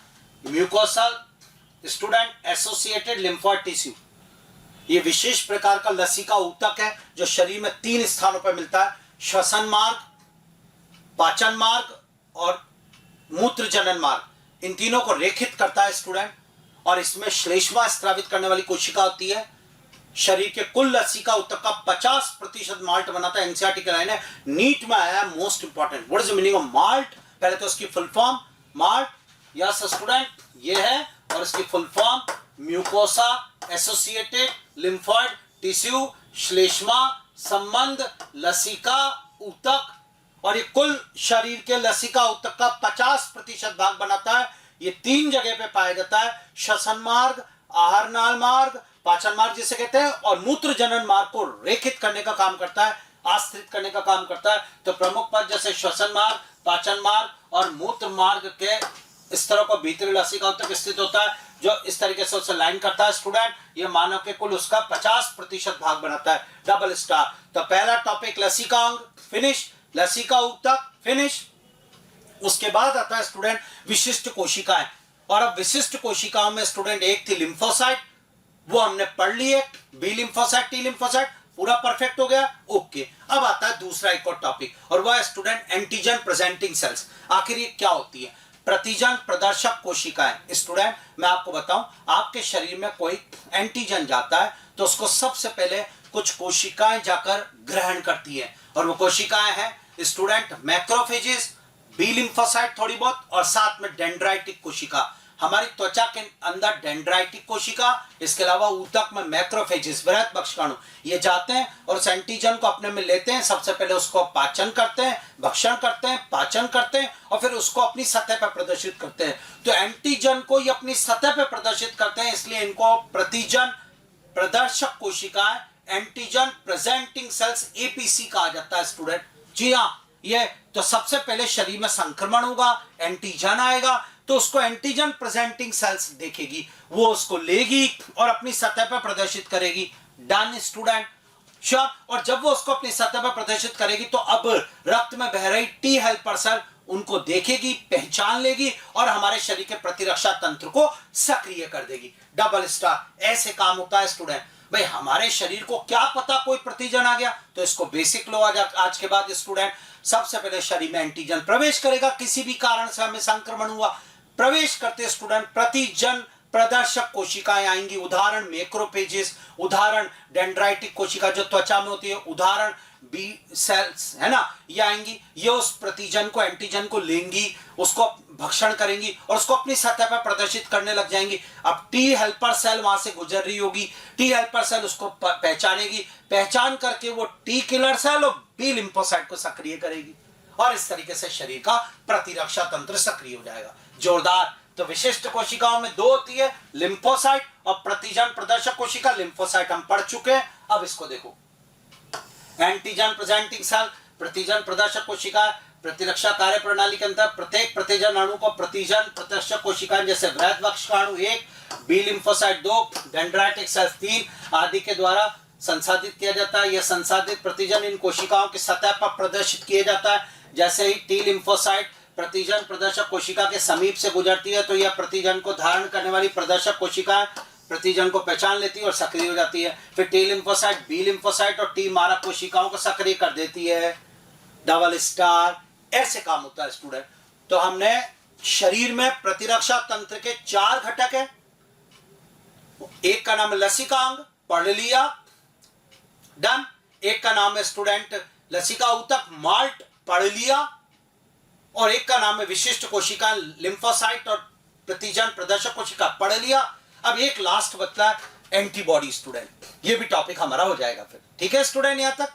Mucosal student associated lymphoid tissue. ये विशेष प्रकार का लसिका ऊतक है जो शरीर में 3 स्थानों पर मिलता है, श्वसन मार्ग, पाचन मार्ग और मूत्र जनन मार्ग। इन तीनों को रेखित करता है स्टूडेंट। और इसमें श्लेष्मा स्रावित करने वाली कोशिका होती है। शरीर के कुल लसिका ऊतक का 50% माल्ट बनाता है। एनसीईआरटी की लाइन है, नीट में आया most important. What is the meaning of MALT? पहले तो इसकी full form MALT, yes student ये है, और इसकी full form mucosa associated lymphoid tissue श्लेष्मा, संबंध, लसिका, ऊतक, और ये कुल शरीर के लसिका ऊतक का 50% भाग बनाता है। ये 3 जगह पे पाया जाता है, श्वसन मार्ग, आहार नाल मार्ग, पाचन मार्ग जिसे कहते हैं, और मूत्र जनन मार्ग को रेखित करने का काम करता है, आश्रित करने का काम करता है। तो प्रमुख पद जैसे श्वसन मार्ग, पाचन मार्ग और मूत्र मार्ग के इस तरह को भीतरी लसिका ऊतक स्थित होता है, जो इस तरीके से उसे लाइन करता है स्टूडेंट। ये मानव के कुल उसका 50% भाग बनाता है। Double star. तो पहला टॉपिक लसिका अंग फिनिश, लसिका ऊतक फिनिश। उसके बाद आता है स्टूडेंट विशिष्ट कोशिकाएं। और अब विशिष्ट कोशिकाओं में स्टूडेंट एक थी लिम्फोसाइट, वो हमने पढ़ ली है, बी लिम्फोसाइट, टी लिम्फोसाइट, पूरा परफेक्ट हो गया, ओके। अब आता है दूसरा एक और टॉपिक, और वह है स्टूडेंट एंटीजन प्रेजेंटिंग सेल्स। आखिर ये क्या होती है? प्रतिजन प्रदर्शक कोशिकाएं। स्टूडेंट मैं आपको बताऊं, आपके शरीर में कोई एंटीजन जाता है तो उसको सबसे पहले कुछ कोशिकाएं जाकर ग्रहण करती है, और वो कोशिकाएं हैं स्टूडेंट मैक्रोफेजेस, बी लिम्फोसाइट थोड़ी बहुत, और साथ में डेंड्राइटिक कोशिका। हमारी त्वचा के अंदर डेंड्राइटिक कोशिका, इसके अलावा ऊतक में मैक्रोफेजेस, बृहत भक्षकाणु, ये जाते हैं और उस एंटीजन को अपने में लेते हैं। सबसे पहले उसको पाचन करते हैं, भक्षण करते हैं, पाचन करते हैं, और फिर उसको अपनी सतह पर प्रदर्शित करते हैं। तो एंटीजन को ये अपनी सतह पर प्रदर्शित करते हैं, इसलिए इनको प्रतिजन प्रदर्शक कोशिकाएं, एंटीजन प्रेजेंटिंग सेल्स, एपीसी कहा जाता है स्टूडेंट। जी हाँ, ये तो सबसे पहले शरीर में संक्रमण होगा, एंटीजन आएगा, तो उसको एंटीजन प्रेजेंटिंग सेल्स देखेगी, वो उसको लेगी और अपनी सतह पर प्रदर्शित करेगी। Done student, sure. और जब वो उसको अपनी सतह पर प्रदर्शित करेगी तो अब रक्त में बह रही टी हेल्पर सेल उनको देखेगी, पहचान लेगी और हमारे शरीर के प्रतिरक्षा तंत्र को सक्रिय कर देगी। Double star. ऐसे काम होता है स्टूडेंट। भाई हमारे शरीर को क्या पता कोई प्रतिजन आ गया, तो इसको बेसिक लो आज के बाद स्टूडेंट। सबसे पहले शरीर में एंटीजन प्रवेश करेगा, किसी भी कारण से हमें संक्रमण हुआ, प्रवेश करते स्टूडेंट प्रतिजन प्रदर्शक कोशिकाएं आएंगी। उदाहरण मैक्रोफेजेस, उदाहरण डेंड्राइटिक कोशिका जो त्वचा में होती है, उदाहरण बी सेल्स, है ना, ये आएंगी। ये उस प्रतिजन को, एंटीजन को लेंगी, उसको भक्षण करेंगी और उसको अपनी सतह पर प्रदर्शित करने लग जाएंगी। अब टी हेल्पर सेल वहां से गुजर रही होगी, टी हेल्पर सेल उसको पहचानेगी, पहचान करके वो टी किलर सेल और बी लिम्फोसाइट को सक्रिय करेगी, और इस तरीके से शरीर का प्रतिरक्षा तंत्र सक्रिय हो जाएगा। जोरदार। तो विशिष्ट कोशिकाओं में 2 होती है, लिम्फोसाइट और प्रतिजन प्रदर्शक कोशिका। लिम्फोसाइट हम पढ़ चुके हैं, अब इसको देखो। एंटीजन प्रेजेंटिंग सेल, प्रतिजन प्रदर्शक कोशिका। प्रतिरक्षा कार्य प्रणाली के अंतर्गत प्रत्येक प्रतिजन अणु को प्रतिजन प्रदर्शक कोशिकाएं जैसे बृहत भक्षकाणु 1, बी लिम्फोसाइट 2, डेंड्राइटिक सेल्स 3 आदि के द्वारा संसाधित किया जाता है। यह संसाधित प्रतिजन इन कोशिकाओं की सतह पर प्रदर्शित किया जाता है। जैसे ही टी लिम्फोसाइट प्रतिजन प्रदर्शक कोशिका के समीप से गुजरती है तो यह प्रतिजन को धारण करने वाली प्रदर्शक कोशिका प्रतिजन को पहचान लेती है और सक्रिय हो जाती है। फिर टी लिम्फोसाइट, बी लिम्फोसाइट और टी मारक कोशिकाओं को सक्रिय कर देती है। Double star. ऐसे काम होता है स्टूडेंट। तो हमने शरीर में प्रतिरक्षा तंत्र के 4 घटक है। एक का नाम है लसिकांग, पढ़ लिया, डन। एक का नाम है स्टूडेंट लसिका ऊतक, माल्ट, पढ़ लिया, और एक का नाम है विशिष्ट कोशिका, लिम्फोसाइट और प्रतिजन प्रदर्शक कोशिका, पढ़ लिया। अब एक लास्ट बचता है एंटीबॉडी स्टूडेंट, ये भी टॉपिक हमारा हो जाएगा फिर। ठीक है स्टूडेंट, यहां तक।